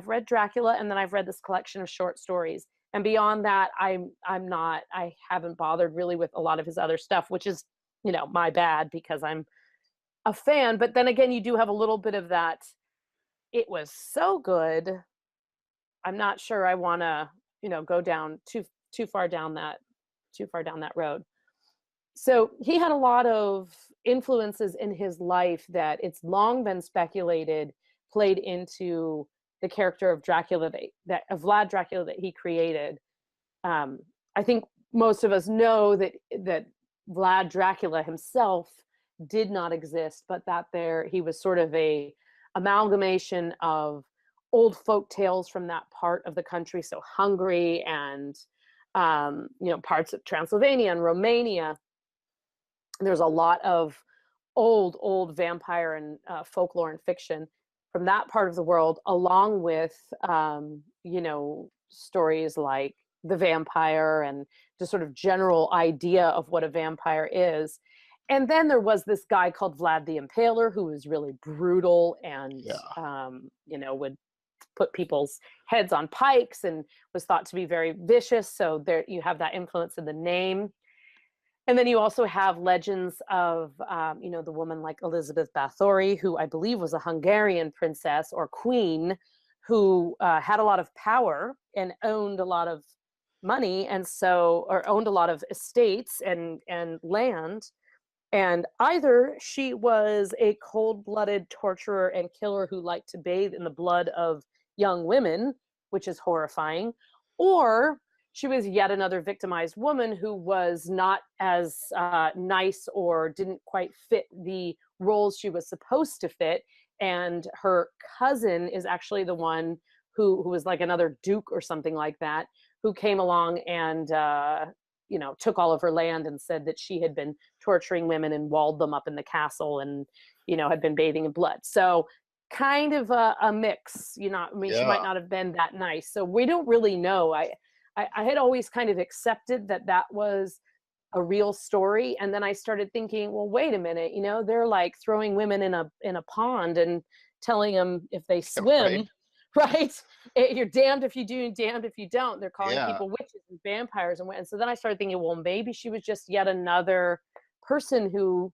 read Dracula, and then I've read this collection of short stories. And beyond that, I haven't bothered really with a lot of his other stuff, which is, you know, my bad because I'm a fan. But then again, you do have a little bit of that. It was so good. I'm not sure I want to, you know, go down too far down that road. So he had a lot of influences in his life that it's long been speculated played into the character of Dracula of Vlad Dracula that he created. I think most of us know that Vlad Dracula himself did not exist, but that he was sort of a amalgamation of old folk tales from that part of the country, so Hungary and you know, parts of Transylvania and Romania. There's a lot of old vampire and folklore and fiction from that part of the world, along with you know, stories like the vampire and just sort of general idea of what a vampire is. And then there was this guy called Vlad the Impaler, who was really brutal and you know, would put people's heads on pikes and was thought to be very vicious. So there you have that influence in the name. And then you also have legends of, you know, the woman like Elizabeth Bathory, who I believe was a Hungarian princess or queen who had a lot of power and owned a lot of money, and so, or owned a lot of estates and land. And either she was a cold-blooded torturer and killer who liked to bathe in the blood of young women, which is horrifying, or she was yet another victimized woman who was not as nice or didn't quite fit the roles she was supposed to fit. And her cousin is actually the one who was like another duke or something like that, who came along and you know, took all of her land and said that she had been torturing women and walled them up in the castle and, you know, had been bathing in blood. So kind of a mix, you know, I mean, she might not have been that nice. So we don't really know. I had always kind of accepted that was a real story. And then I started thinking, well, wait a minute, you know, they're like throwing women in a pond and telling them if they swim right? You're damned if you do and damned if you don't. They're calling Yeah. people witches and vampires, and so then I started thinking, well, maybe she was just yet another person who,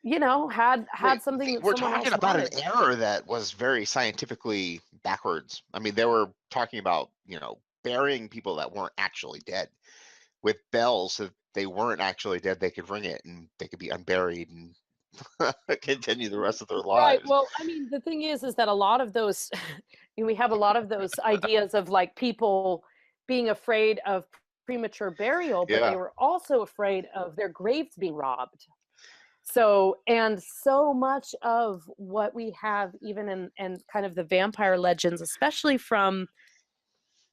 had Wait, something that we're someone else talking about an wanted. era that was very scientifically backwards. I mean, they were talking about, burying people that weren't actually dead with bells. If they weren't actually dead, they could ring it and they could be unburied and continue the rest of their Right. lives. Well, I mean, the thing is that a lot of those, we have a lot of those ideas of like people being afraid of premature burial, but they Yeah. were also afraid of their graves being robbed. So, and so much of what we have, even in kind of the vampire legends, especially from,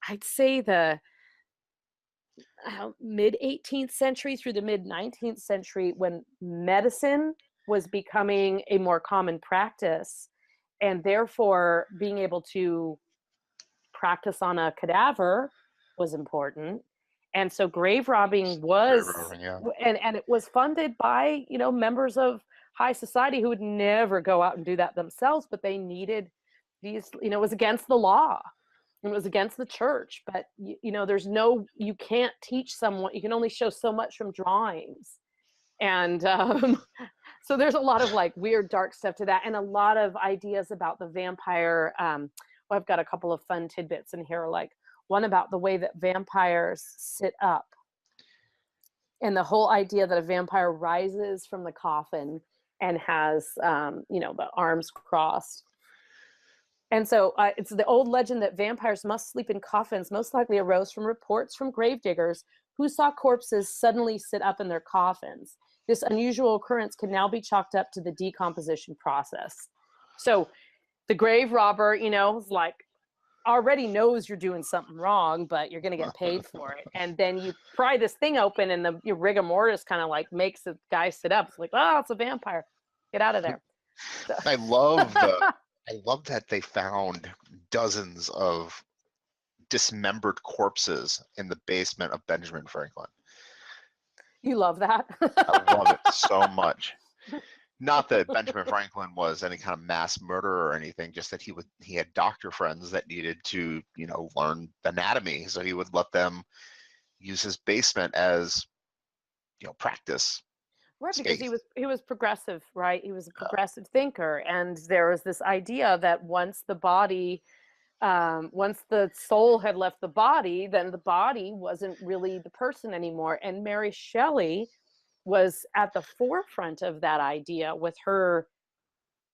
I'd say, the mid 18th century through the mid 19th century, when medicine was becoming a more common practice, and therefore being able to practice on a cadaver was important. And so grave robbing Very was, relevant, yeah. and it was funded by, members of high society who would never go out and do that themselves, but they needed these, it was against the law. It was against the church, but you can't teach someone, you can only show so much from drawings. And so there's a lot of like weird dark stuff to that, and a lot of ideas about the vampire. Well, I've got a couple of fun tidbits in here, like one about the way that vampires sit up, and the whole idea that a vampire rises from the coffin and has the arms crossed. And so it's the old legend that vampires must sleep in coffins most likely arose from reports from gravediggers who saw corpses suddenly sit up in their coffins. This unusual occurrence can now be chalked up to the decomposition process. So the grave robber, is like, already knows you're doing something wrong, but you're going to get paid for it. And then you pry this thing open and your rigor mortis kind of like makes the guy sit up. It's like, oh, it's a vampire. Get out of there. So. I love that they found dozens of dismembered corpses in the basement of Benjamin Franklin. You love that? I love it so much. Not that Benjamin Franklin was any kind of mass murderer or anything, just that he had doctor friends that needed to, learn anatomy. So he would let them use his basement as, practice. Right, space. because he was progressive, right? He was a progressive thinker, and there was this idea that once the soul had left the body, then the body wasn't really the person anymore. And Mary Shelley was at the forefront of that idea with her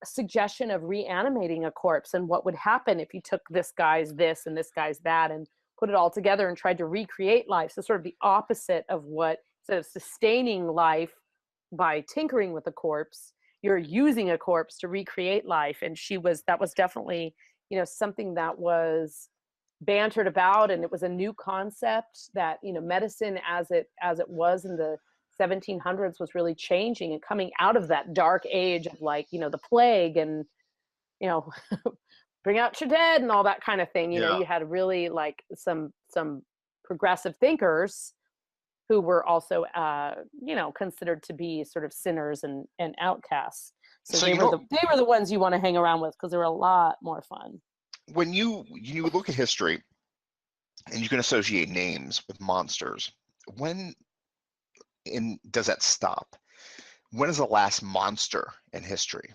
suggestion of reanimating a corpse and what would happen if you took this guy's this and this guy's that and put it all together and tried to recreate life. So sort of the opposite of what, instead of sustaining life by tinkering with a corpse, you're using a corpse to recreate life. And that was definitely, something that was bantered about, and it was a new concept that, medicine as it was in the 1700s was really changing and coming out of that dark age of like, the plague and, bring out your dead and all that kind of thing. You had really like some progressive thinkers who were also, considered to be sort of sinners and outcasts. So they were the ones you want to hang around with because they were a lot more fun. When you look at history and you can associate names with monsters, does that stop? When is the last monster in history?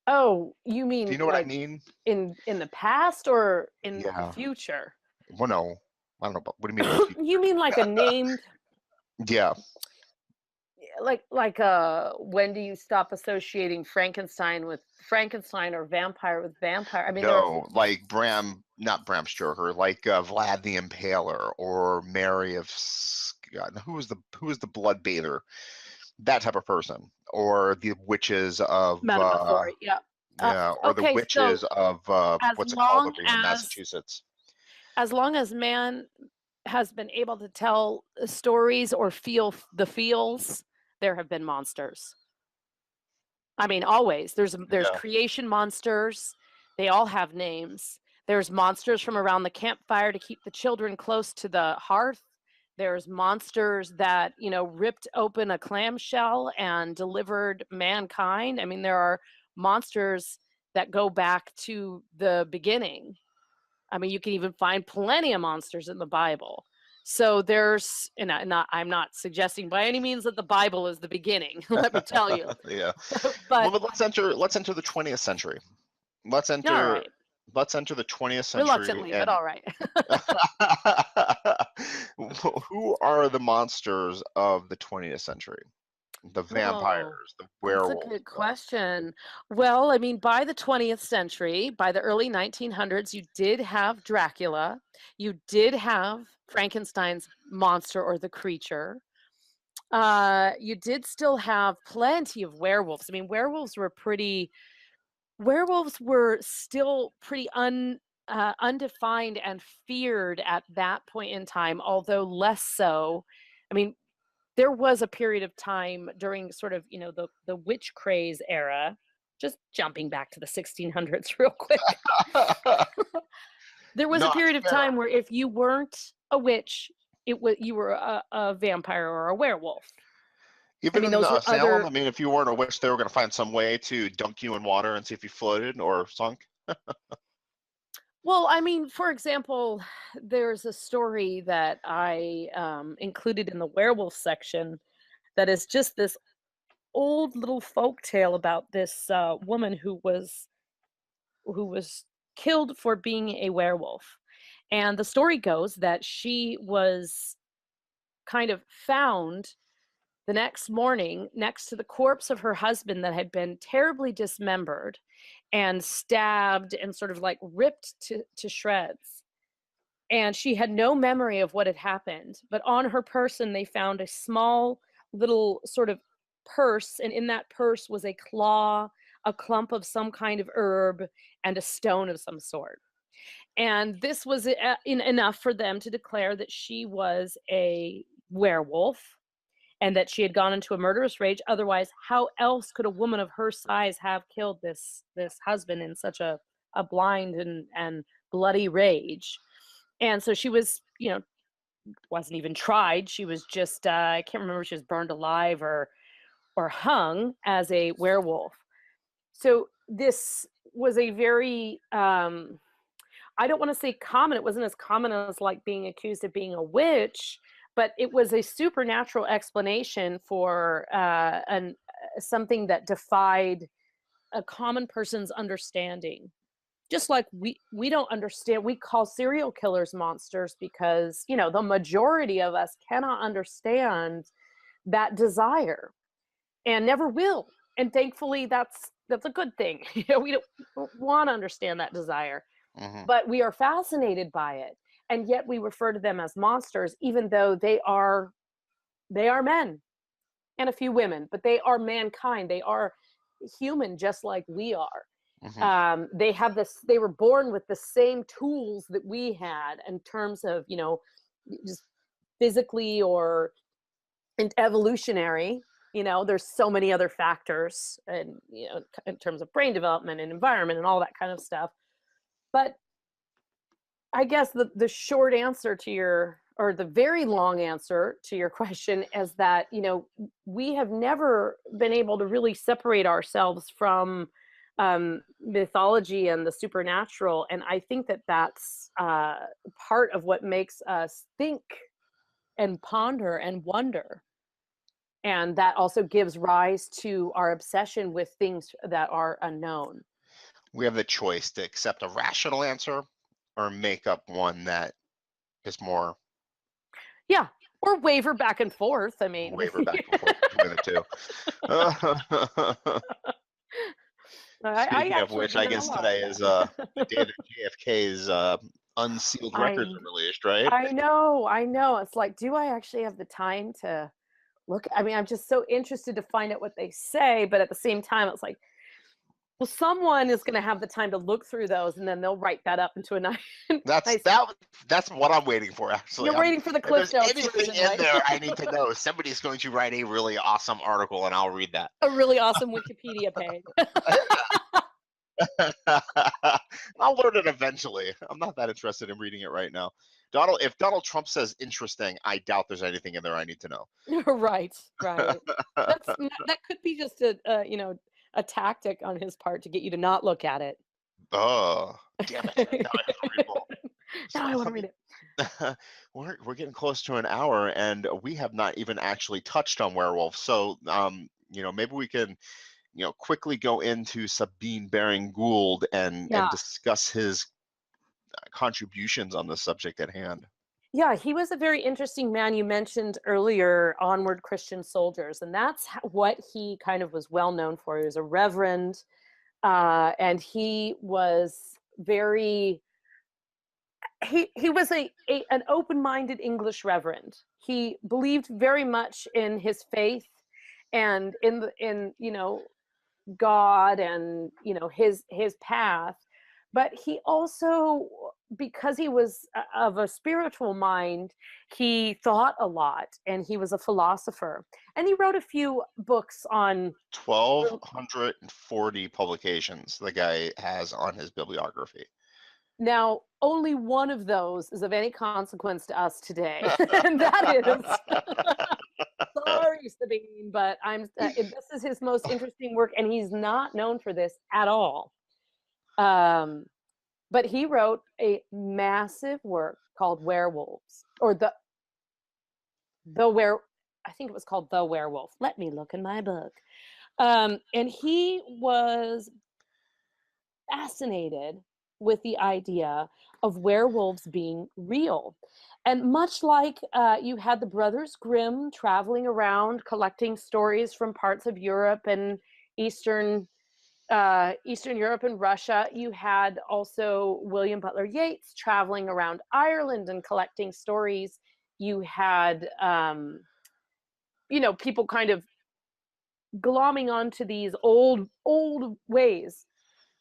Oh, you mean? Do you know what I mean? In the past or in the future? Well, no, I don't know. But what do you mean? You mean like a named? Yeah. Like when do you stop associating Frankenstein with Frankenstein or vampire with vampire? I mean, like not Bram Stoker, like Vlad the Impaler or Mary of Scott. Who was the blood bather? That type of person, or the witches of or the witches of what's it called over here in Massachusetts. As long as man has been able to tell stories or feel the feels, there have been monsters. I mean, always. There's creation monsters. They all have names. There's monsters from around the campfire to keep the children close to the hearth. There's monsters that, ripped open a clamshell and delivered mankind. I mean, there are monsters that go back to the beginning. I mean, you can even find plenty of monsters in the Bible. So there's, and I'm not suggesting by any means that the Bible is the beginning. Let me tell you. Yeah. But Well, let's enter the 20th century. Let's all enter right, the 20th century. reluctantly, but And all right. who are the monsters of the 20th century? The Oh, vampires, the that's a werewolves. good question. Well, I mean, by the 20th century, by the early 1900s, you did have Dracula. You did have Frankenstein's monster or the creature. You did still have plenty of werewolves. I mean, werewolves were still pretty undefined and feared at that point in time, although less so. I mean, there was a period of time during sort of, the witch craze era, just jumping back to the 1600s real quick. There was a Not period of fair. time where if you weren't a witch, you were a vampire or a werewolf. Even mean, in those were Salem, other- I mean, if you weren't a witch, they were going to find some way to dunk you in water and see if you floated or sunk. Well, I mean, for example, there's a story that I included in the werewolf section that is just this old little folk tale about this woman who was killed for being a werewolf. And the story goes that she was kind of found the next morning next to the corpse of her husband that had been terribly dismembered and stabbed and sort of like ripped to shreds. And she had no memory of what had happened, but on her person they found a small little sort of purse, and in that purse was a claw, a clump of some kind of herb, and a stone of some sort. And this was enough for them to declare that she was a werewolf and that she had gone into a murderous rage. Otherwise, how else could a woman of her size have killed this husband in such a blind and bloody rage? And so she was, wasn't even tried. She was just, I can't remember if she was burned alive or hung as a werewolf. So this was a very, I don't want to say common. It wasn't as common as like being accused of being a witch, but it was a supernatural explanation for something that defied a common person's understanding. Just like we don't understand, we call serial killers monsters because, the majority of us cannot understand that desire and never will. And thankfully, that's a good thing. We don't want to understand that desire, but we are fascinated by it. And yet we refer to them as monsters, even though they are men and a few women, but they are mankind. They are human, just like we are. They were born with the same tools that we had in terms of, just physically or evolutionary. There's so many other factors, and in terms of brain development and environment and all that kind of stuff. But I guess the short answer to or the very long answer to your question is that, we have never been able to really separate ourselves from mythology and the supernatural. And I think that that's part of what makes us think and ponder and wonder. And that also gives rise to our obsession with things that are unknown. We have the choice to accept a rational answer or make up one that is more. Yeah, or waver back and forth. I mean, waver back and forth between the two. Speaking of which, I guess today is the day that JFK's unsealed records are released, right? I know. It's like, do I actually have the time to look? I mean, I'm just so interested to find out what they say, but at the same time, it's like, well, someone is going to have the time to look through those, and then they'll write that up into a nice. That's what I'm waiting for. Actually, you're waiting for the cliff notes. Anything in there, I need to know. Somebody's going to write a really awesome article, and I'll read that. A really awesome Wikipedia page. I'll learn it eventually. I'm not that interested in reading it right now. If Donald Trump says interesting, I doubt there's anything in there I need to know. Right. That could be just a a tactic on his part to get you to not look at it. Oh, damn it. Now I have to read more. Now I want to read it. We're getting close to an hour, and we have not even actually touched on werewolves. So, maybe we can, quickly go into Sabine Baring Gould and Yeah. discuss his contributions on the subject at hand. Yeah, he was a very interesting man. You mentioned earlier Onward Christian Soldiers, and that's what he kind of was well known for. He was a reverend, and he was very he was an open-minded English reverend. He believed very much in his faith and in God and his path, but he also, because he was of a spiritual mind, he thought a lot, and he was a philosopher, and he wrote a few books on 1,240 publications the guy has on his bibliography. Now, only one of those is of any consequence to us today, and that is, sorry, Sabine, but this is his most interesting work, and he's not known for this at all. But he wrote a massive work called Werewolves, or I think it was called The Werewolf. Let me look in my book. And he was fascinated with the idea of werewolves being real. And much like you had the Brothers Grimm traveling around collecting stories from parts of Europe and Eastern Europe and Russia, you had also William Butler Yeats traveling around Ireland and collecting stories. You had, people kind of glomming onto these old ways.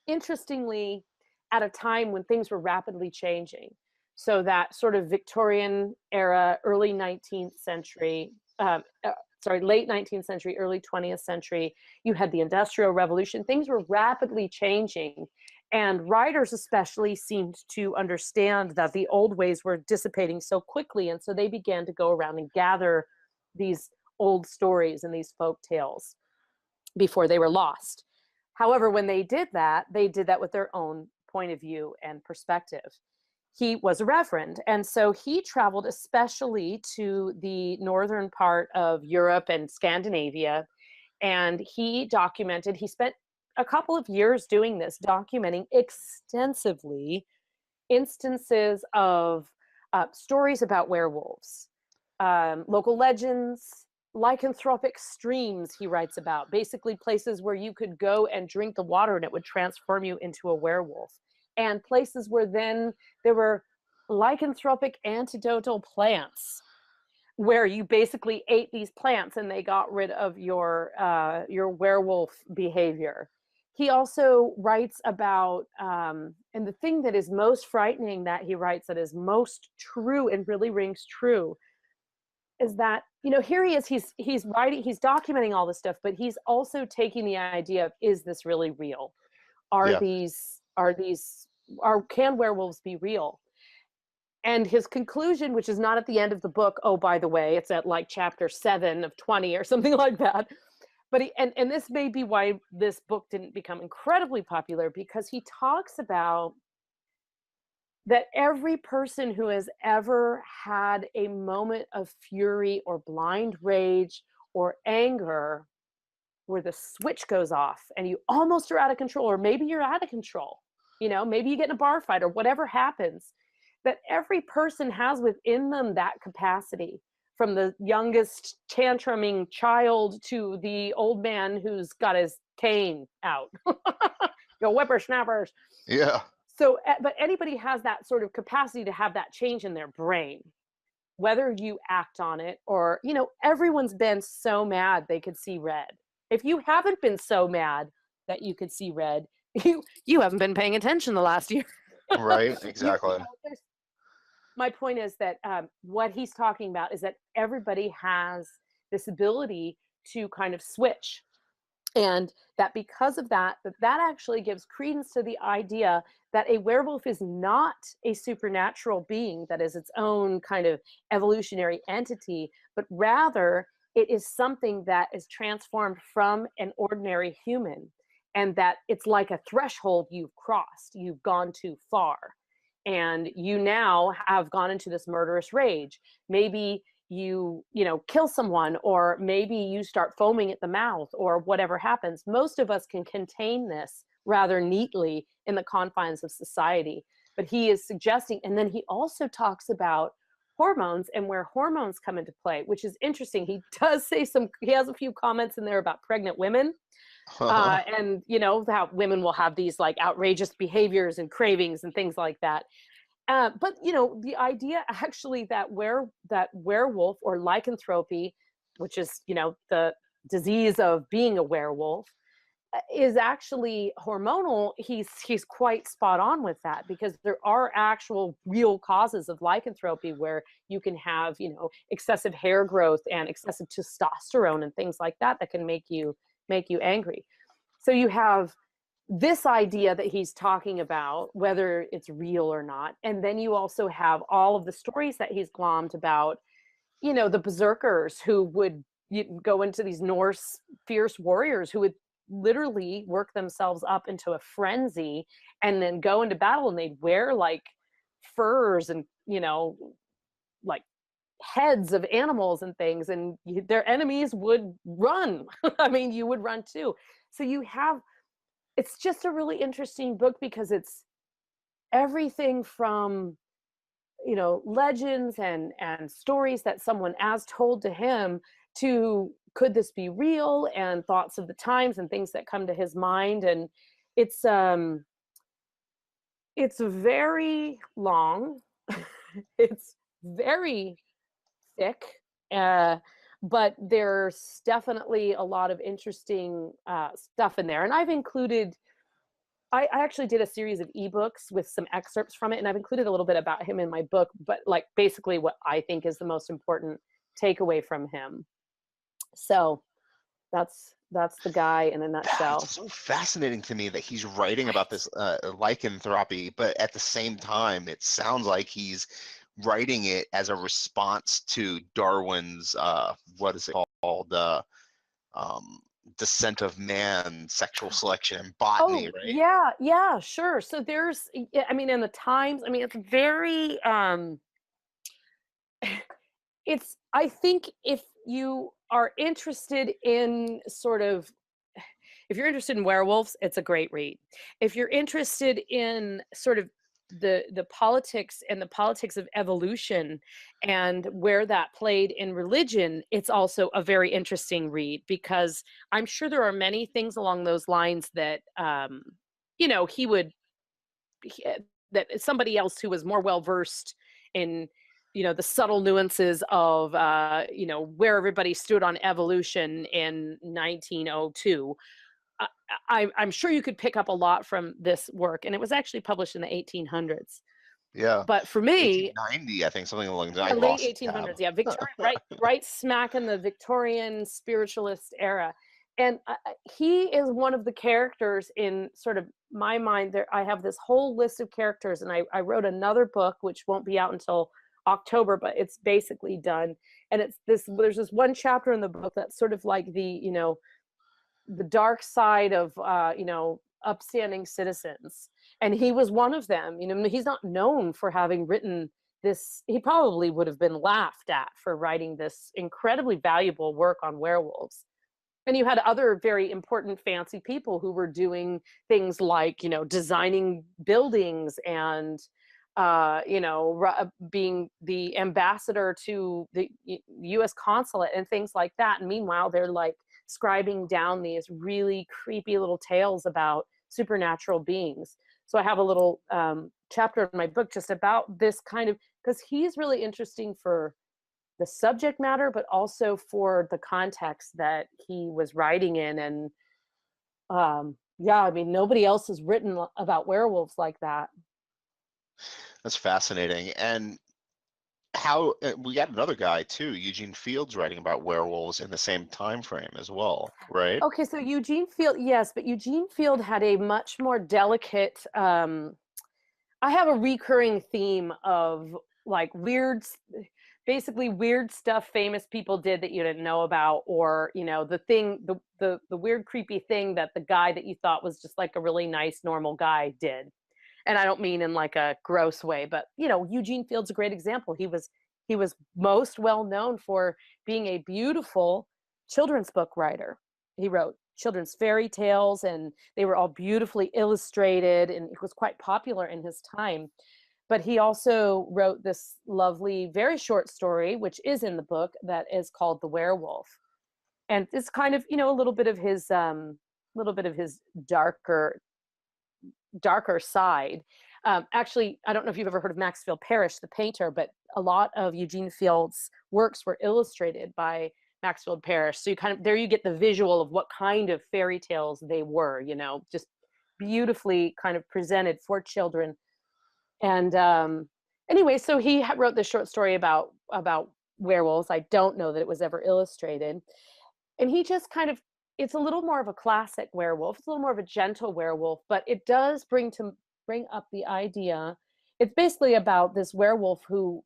Interestingly, at a time when things were rapidly changing. So that sort of Victorian era, early 19th century, late 19th century, early 20th century, you had the Industrial Revolution. Things were rapidly changing. And writers especially seemed to understand that the old ways were dissipating so quickly. And so they began to go around and gather these old stories and these folk tales before they were lost. However, when they did that with their own point of view and perspective. He was a reverend, and so he traveled especially to the northern part of Europe and Scandinavia, and he spent a couple of years doing this, documenting extensively instances of stories about werewolves, local legends, lycanthropic streams he writes about, basically places where you could go and drink the water and it would transform you into a werewolf, and places where then there were lycanthropic antidotal plants where you basically ate these plants and they got rid of your werewolf behavior. He also writes about, and the thing that is most frightening that he writes that is most true and really rings true is that, here he is, he's writing, he's documenting all this stuff, but he's also taking the idea of, is this really real? Can werewolves be real? And his conclusion, which is not at the end of the book, oh, by the way, it's at like chapter 7 of 20 or something like that. But and this may be why this book didn't become incredibly popular, because he talks about that every person who has ever had a moment of fury or blind rage or anger where the switch goes off and you almost are out of control, or maybe you're out of control, maybe you get in a bar fight or whatever happens, that every person has within them that capacity, from the youngest tantruming child to the old man who's got his cane out. Whippersnappers. Yeah. So, but anybody has that sort of capacity to have that change in their brain, whether you act on it or, everyone's been so mad they could see red. If you haven't been so mad that you could see red, you haven't been paying attention the last year. Right, exactly. My point is that what he's talking about is that everybody has this ability to kind of switch. And that because of that actually gives credence to the idea that a werewolf is not a supernatural being that is its own kind of evolutionary entity, but rather it is something that is transformed from an ordinary human. and that it's like a threshold you've crossed. You've gone too far, and you now have gone into this murderous rage. Maybe you kill someone, or maybe you start foaming at the mouth, or whatever happens. Most of us can contain this rather neatly in the confines of society, but he is suggesting, and then he also talks about hormones and where hormones come into play, which is interesting. He does say he has a few comments in there about pregnant women, and how women will have these like outrageous behaviors and cravings and things like that. But the idea actually that werewolf or lycanthropy, which is the disease of being a werewolf, is actually hormonal. He's quite spot on with that, because there are actual real causes of lycanthropy where you can have excessive hair growth and excessive testosterone and things like that can make you angry. So you have this idea that he's talking about, whether it's real or not. And then you also have all of the stories that he's glommed about, the berserkers who would go into these Norse fierce warriors who would literally work themselves up into a frenzy and then go into battle, and they'd wear like furs and, like heads of animals and things, and their enemies would run. I mean, you would run too. So it's just a really interesting book, because it's everything from legends and stories that someone as told to him, to could this be real, and thoughts of the times and things that come to his mind. And it's very long. It's very thick, but there's definitely a lot of interesting stuff in there. And I actually did a series of ebooks with some excerpts from it, and I've included a little bit about him in my book, but like basically what I think is the most important takeaway from him. So that's the guy in a nutshell. It's so fascinating to me that he's writing about this lycanthropy, but at the same time, it sounds like he's writing it as a response to Darwin's what is it called, descent of man, sexual selection, and botany, right? Yeah, sure. So there's, I mean, in the Times, I mean, it's very it's, I think if you are interested in if you're interested in werewolves, it's a great read. If you're interested in sort of the politics and the politics of evolution and where that played in religion, it's also a very interesting read, because I'm sure there are many things along those lines that that somebody else who was more well versed in the subtle nuances of where everybody stood on evolution in 1902. I'm sure you could pick up a lot from this work, and it was actually published in the 1800s. Yeah. But for me, 1890, I think, something along that. late 1800s, yeah, Victoria, right smack in the Victorian spiritualist era. And he is one of the characters in sort of my mind. There, I have this whole list of characters, and I wrote another book which won't be out until October, but it's basically done. And there's this one chapter in the book that's sort of like the dark side of upstanding citizens, and he was one of them. He's not known for having written this. He probably would have been laughed at for writing this incredibly valuable work on werewolves. And you had other very important fancy people who were doing things like designing buildings and being the ambassador to the US consulate and things like that. And meanwhile, they're like scribing down these really creepy little tales about supernatural beings. So I have a little chapter in my book just about this kind of, because he's really interesting for the subject matter, but also for the context that he was writing in. And I mean, nobody else has written about werewolves like that. That's fascinating. And how we got another guy too, Eugene Field's writing about werewolves in the same time frame as well, right? Okay, so Eugene Field, yes, but Eugene Field had a much more delicate, I have a recurring theme of like weird, basically weird stuff famous people did that you didn't know about, or the weird creepy thing that the guy that you thought was just like a really nice normal guy did. And I don't mean in like a gross way, but Eugene Field's a great example. He was most well known for being a beautiful children's book writer. He wrote children's fairy tales, and they were all beautifully illustrated, and it was quite popular in his time. But he also wrote this lovely, very short story, which is in the book, that is called The Werewolf. And it's kind of, a little bit of his darker side. Actually, I don't know if you've ever heard of Maxfield Parrish, the painter, but a lot of Eugene Field's works were illustrated by Maxfield Parrish. So you get the visual of what kind of fairy tales they were, just beautifully kind of presented for children. And anyway, so he wrote this short story about werewolves. I don't know that it was ever illustrated. And he just it's a little more of a classic werewolf. It's a little more of a gentle werewolf, but it does bring up the idea. It's basically about this werewolf who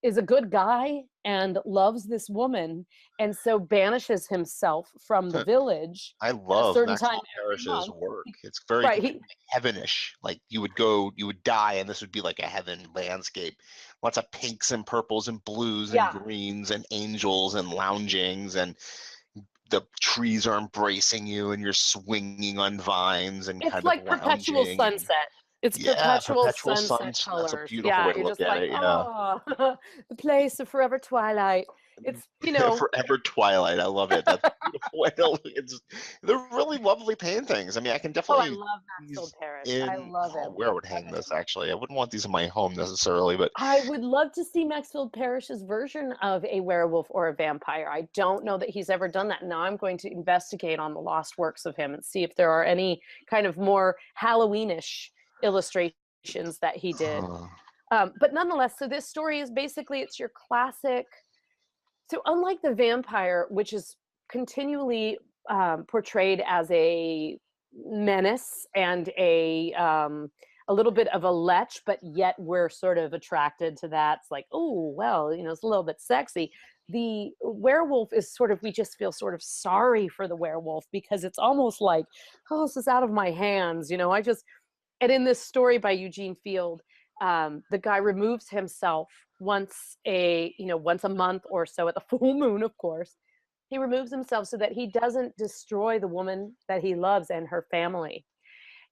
is a good guy and loves this woman, and so banishes himself from the village. I love Maxwell Parrish's work. It's very heavenish. Like you would die, and this would be like a heaven landscape. Lots of pinks and purples and blues and greens and angels and loungings, and the trees are embracing you, and you're swinging on vines and it's like perpetual sunset. It's perpetual sunset colors. That's a beautiful way to look at it. Oh, the place of forever twilight. It's forever twilight. I love it. That's a beautiful way to look. They're really lovely paintings. I mean, I can definitely. I love Maxfield Parrish. I love it. Where I would hang this, actually, I wouldn't want these in my home necessarily, but I would love to see Maxfield Parrish's version of a werewolf or a vampire. I don't know that he's ever done that. Now I'm going to investigate on the lost works of him and see if there are any kind of more Halloweenish illustrations that he did. But nonetheless, so this story is basically, it's your classic. So unlike the vampire, which is continually portrayed as a menace and a little bit of a lech, but yet we're sort of attracted to that. It's like, oh, well, it's a little bit sexy. The werewolf is we just feel sort of sorry for the werewolf, because it's almost like, oh, this is out of my hands. And in this story by Eugene Field, the guy removes himself once a month or so, at the full moon, of course. He removes himself so that he doesn't destroy the woman that he loves and her family.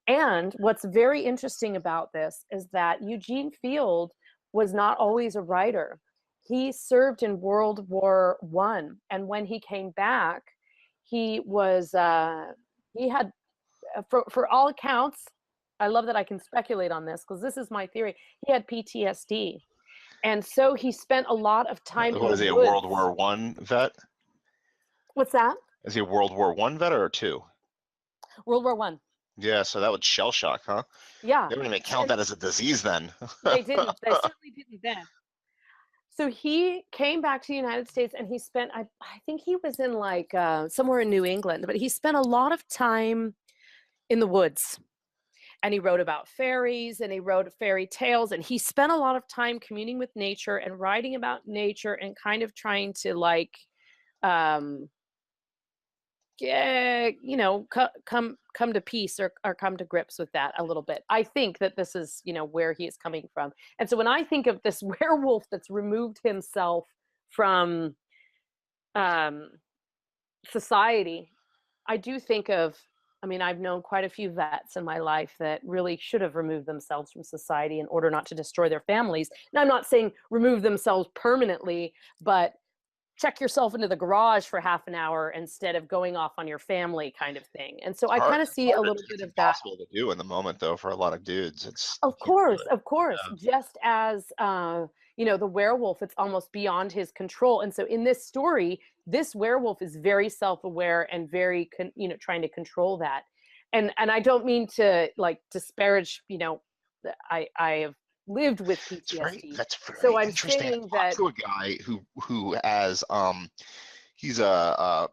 And what's very interesting about this is that Eugene Field was not always a writer. He served in World War I, and when he came back, he had, for all accounts, I love that I can speculate on this because this is my theory. He had PTSD. And so he spent a lot of time in the woods. Was he a World War I vet? What's that? Is he a World War I vet or II? World War I. Yeah, so that would shell shock, huh? Yeah. They wouldn't even count that as a disease then. They didn't. They certainly didn't then. So he came back to the United States, and he spent, I think he was in somewhere in New England, but he spent a lot of time in the woods. And he wrote about fairies, and he wrote fairy tales, and he spent a lot of time communing with nature and writing about nature and kind of trying to come to peace or come to grips with that a little bit. I think that this is, where he is coming from. And so when I think of this werewolf that's removed himself from society, I do think of, I've known quite a few vets in my life that really should have removed themselves from society in order not to destroy their families. And I'm not saying remove themselves permanently, but check yourself into the garage for half an hour instead of going off on your family, kind of thing. And so I kind of see a little bit of that. It's impossible to do in the moment, though, for a lot of dudes. Of course. Yeah. Just as the werewolf, it's almost beyond his control. And so in this story, this werewolf is very self-aware and very trying to control that. And I don't mean to disparage. I have lived with PTSD. That's very so I'm interesting. saying that to a guy who has he's a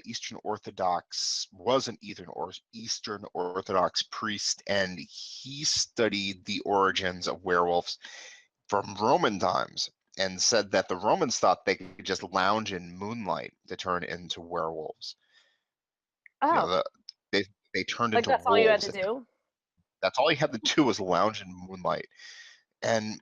Eastern Orthodox, was an Eastern Orthodox priest, and he studied the origins of werewolves from Roman times. and said that the Romans thought they could just lounge in moonlight to turn into werewolves. You know, Oh, they turned like into that's all you had wolves. to do? That's all you had to do was lounge in moonlight. And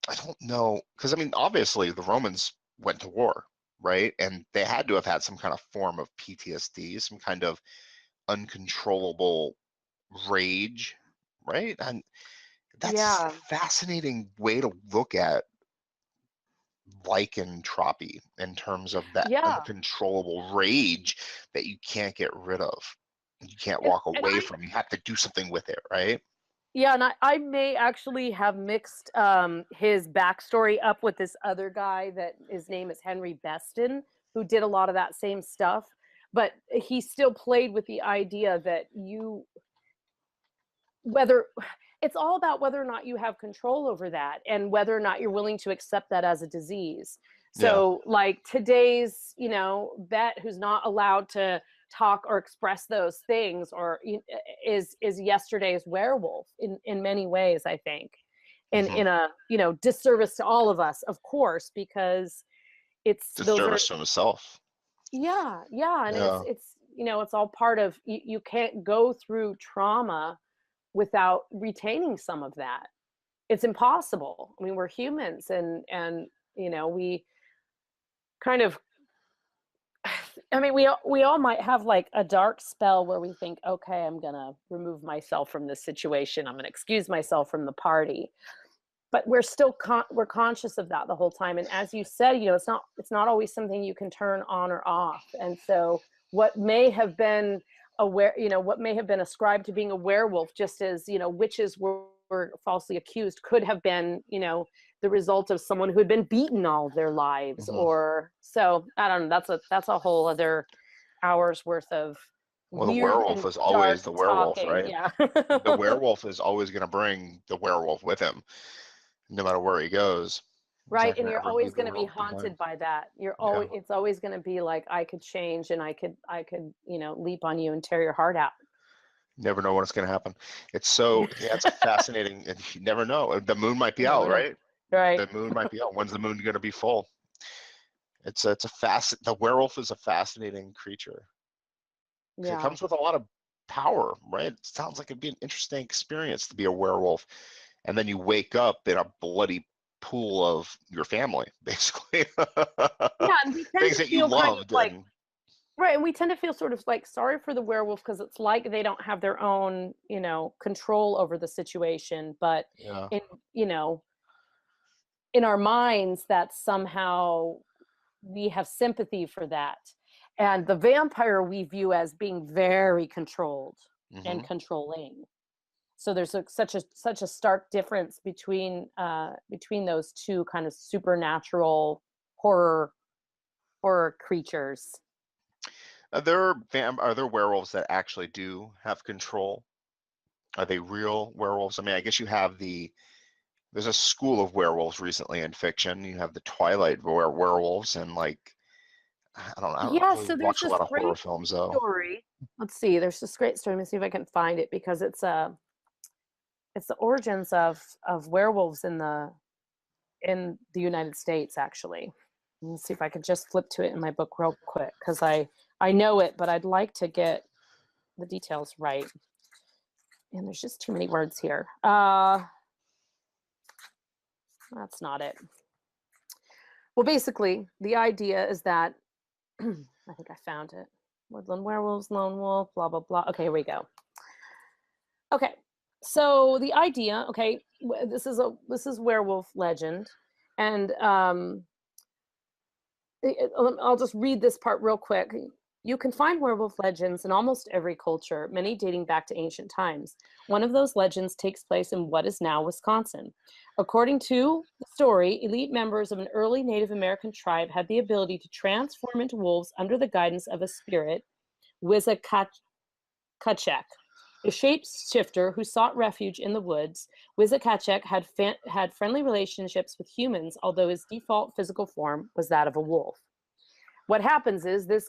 I don't know, because I mean, obviously the Romans went to war, right? And they had to have had some kind of form of PTSD, some kind of uncontrollable rage, right? And that's a Yeah. fascinating way to look at lycanthropy in terms of that Yeah. uncontrollable rage that you can't get rid of. You can't And walk and away from. You have to do something with it, right? yeah, and I may actually have mixed his backstory up with this other guy that his name is Henry Beston, who did a lot of that same stuff. But he still played with the idea that whether it's all about whether or not you have control over that and whether or not you're willing to accept that as a disease. Yeah. So like today's, vet who's not allowed to talk or express those things or is yesterday's werewolf in many ways, I think. And Hmm. in a, disservice to all of us, of course, because those are, Disservice to himself. yeah, and Yeah. it's all part of you can't go through trauma without retaining some of that. It's impossible. I mean, we're humans, and we kind of I mean, we all might have like a dark spell where we think, okay, I'm gonna remove myself from this situation, I'm gonna excuse myself from the party, but we're still we're conscious of that the whole time. And as you said, it's not always something you can turn on or off. And so what may have been what may have been ascribed to being a werewolf, just as witches were falsely accused, could have been the result of someone who had been beaten all their lives. Hmm. Or so I don't know, that's a whole other hour's worth of Well, the weird werewolf and is always dark the werewolf, talking. right? Yeah. The werewolf is always going to bring the werewolf with him, no matter where he goes. He's Right, not and going to you're ever always leave the going to be werewolf behind. haunted by that. Yeah. It's always going to be like, I could change and I could leap on you and tear your heart out. Never know when it's going to happen. Yeah, it's a fascinating, and you never know. The moon might be You out, never know. right? Right. The moon might be out. When's the moon going to be full? The werewolf is a fascinating creature. 'Cause it Yeah. comes with a lot of power, right? It sounds like it'd be an interesting experience to be a werewolf. And then you wake up in a bloody pool of your family, basically. Yeah, and we tend Things to that you feel kind of loved. like, And right, and we tend to feel sort of like sorry for the werewolf because it's like they don't have their own, control over the situation, but yeah, in, you know, in our minds that somehow we have sympathy for that. And the vampire we view as being very controlled hmm and controlling. So there's such a stark difference between those two kind of supernatural horror creatures. are there werewolves that actually do have control? Are they real werewolves? I mean, I guess there's a school of werewolves recently in fiction. You have the Twilight werewolves, and like I don't Yeah, really so there's watch a this lot of horror great films though. story. Let's see, there's this great story. Let me see if I can find it because it's the origins of werewolves in the United States, actually. Let's see if I could just flip to it in my book real quick because I know it, but I'd like to get the details right. And there's just too many words here. That's not it. Well, basically, the idea is that I think I found it. Woodland werewolves, lone wolf, blah blah blah. Okay, here we go. Okay, so the idea. Okay, this is werewolf legend, and I'll just read this part real quick. You can find werewolf legends in almost every culture, many dating back to ancient times. One of those legends takes place in what is now Wisconsin. According to the story, elite members of an early Native American tribe had the ability to transform into wolves under the guidance of a spirit, Wizakachek. A shapeshifter who sought refuge in the woods, Wizakachek had friendly relationships with humans, although his default physical form was that of a wolf. What happens is this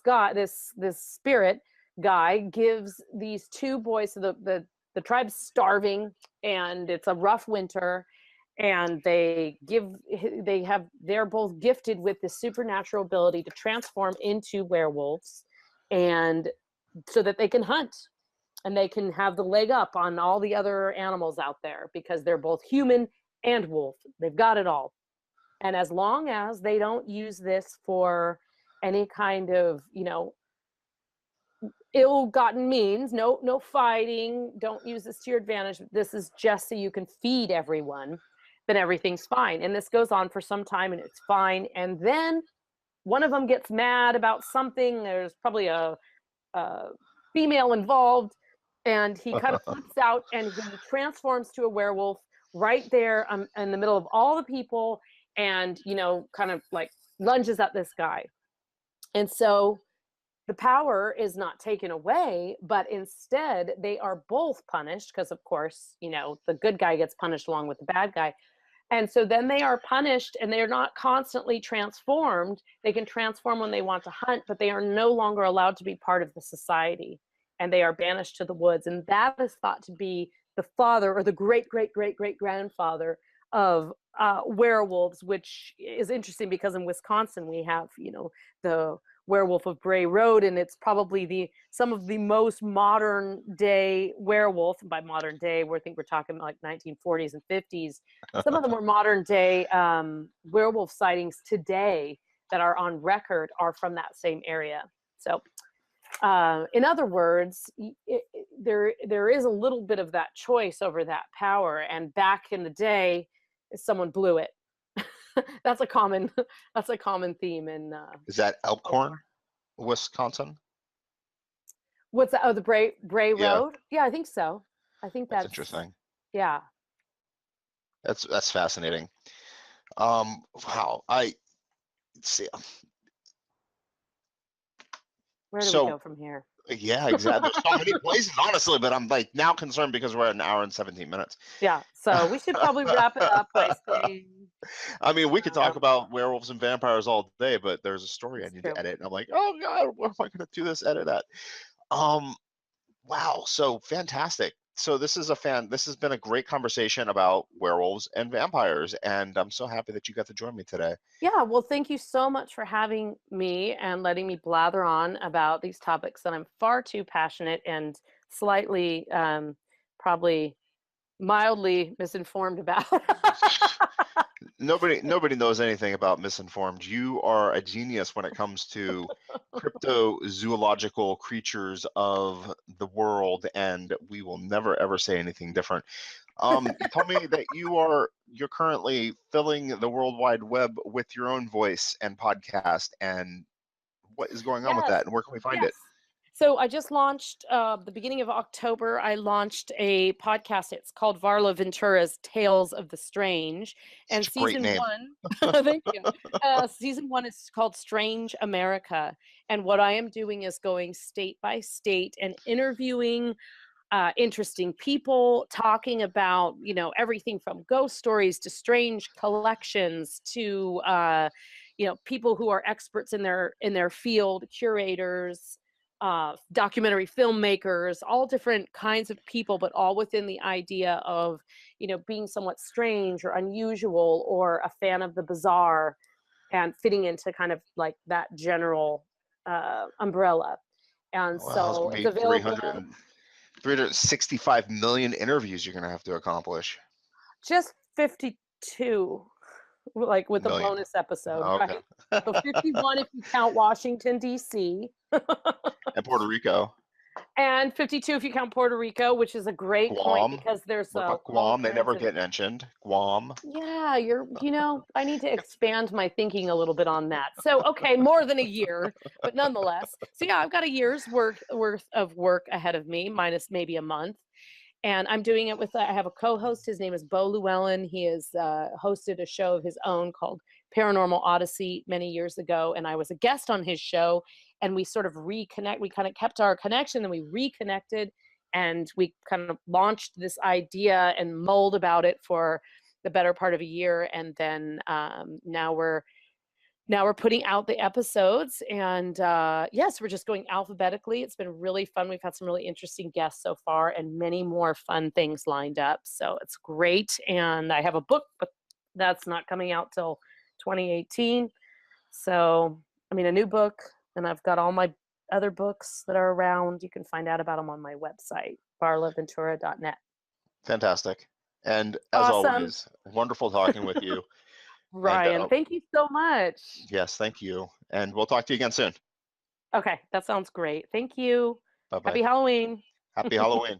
spirit guy gives these two boys, so the tribe's starving and it's a rough winter, and they're both gifted with the supernatural ability to transform into werewolves, and so that they can hunt and they can have the leg up on all the other animals out there, because they're both human and wolf. They've got it all. And as long as they don't use this for any kind of, ill-gotten means, no fighting, don't use this to your advantage, this is just so you can feed everyone, then everything's fine. And this goes on for some time and it's fine. And then one of them gets mad about something. There's probably a female involved, and he kind of flips out and he transforms to a werewolf right there in the middle of all the people, and kind of like lunges at this guy. And so the power is not taken away, but instead they are both punished, because of course the good guy gets punished along with the bad guy. And so then they are punished, and they're not constantly transformed. They can transform when they want to hunt, but they are no longer allowed to be part of the society, and they are banished to the woods. And that is thought to be the father, or the great great great great grandfather of werewolves, which is interesting because in Wisconsin we have the werewolf of Bray Road, and it's probably some of the most modern day werewolf. And by modern day, I think we're talking like 1940s and 50s. Some of the more modern day werewolf sightings today that are on record are from that same area. So in other words, there is a little bit of that choice over that power. And back in the day, someone blew it. That's a common theme in Is that Elkhorn, Wisconsin? What's that? Oh, the Bray Yeah. Road? Yeah, I think so. I think that's interesting. Yeah. That's fascinating. Wow. Let's see. Where do we go from here? Yeah, exactly. There's so many places, honestly, but I'm like now concerned because we're at an hour and 17 minutes. Yeah, so we should probably wrap it up by saying. I mean, we could talk about werewolves and vampires all day, but there's a story I need to edit, and I'm like, oh god, what am I going to do this, edit that? Wow, so fantastic. So this has been a great conversation about werewolves and vampires, and I'm so happy that you got to join me today. Yeah, well, thank you so much for having me and letting me blather on about these topics that I'm far too passionate and slightly, probably mildly misinformed about. Nobody knows anything about misinformed. You are a genius when it comes to cryptozoological creatures of the world, and we will never ever say anything different. You told me that you're currently filling the World Wide Web with your own voice and podcast, and what is going on with that, and where can we find it? So I just launched, the beginning of October, I launched a podcast. It's called Varla Ventura's Tales of the Strange. And season one, thank you. Season one is called Strange America. And what I am doing is going state by state and interviewing interesting people, talking about, everything from ghost stories to strange collections to, people who are experts in their field, curators, documentary filmmakers, all different kinds of people, but all within the idea of, being somewhat strange or unusual or a fan of the bizarre, and fitting into kind of like that general umbrella. And so it's available. 365 million interviews you're going to have to accomplish. Just 52. Like with the bonus episode, okay. Right? So 51 if you count Washington, D.C. And Puerto Rico. And 52 if you count Puerto Rico, which is a great point because there's Guam. They never get mentioned. Guam. Yeah, I need to expand my thinking a little bit on that. So, okay, more than a year, but nonetheless. So yeah, I've got a year's worth of work ahead of me, minus maybe a month. And I'm doing it I have a co-host. His name is Bo Llewellyn. He has hosted a show of his own called Paranormal Odyssey many years ago. And I was a guest on his show, and we sort of we kind of kept our connection, and we reconnected, and we kind of launched this idea and mulled about it for the better part of a year. And then now now we're putting out the episodes, and yes, we're just going alphabetically. It's been really fun. We've had some really interesting guests so far and many more fun things lined up. So it's great. And I have a book, but that's not coming out till 2018. So, I mean, a new book, and I've got all my other books that are around. You can find out about them on my website, varlaventura.net. Fantastic. And as Awesome. always, wonderful talking with you. Ryan, thank you so much. Yes, thank you. And we'll talk to you again soon. Okay, that sounds great. Thank you. Bye-bye. Happy Halloween. Happy Halloween.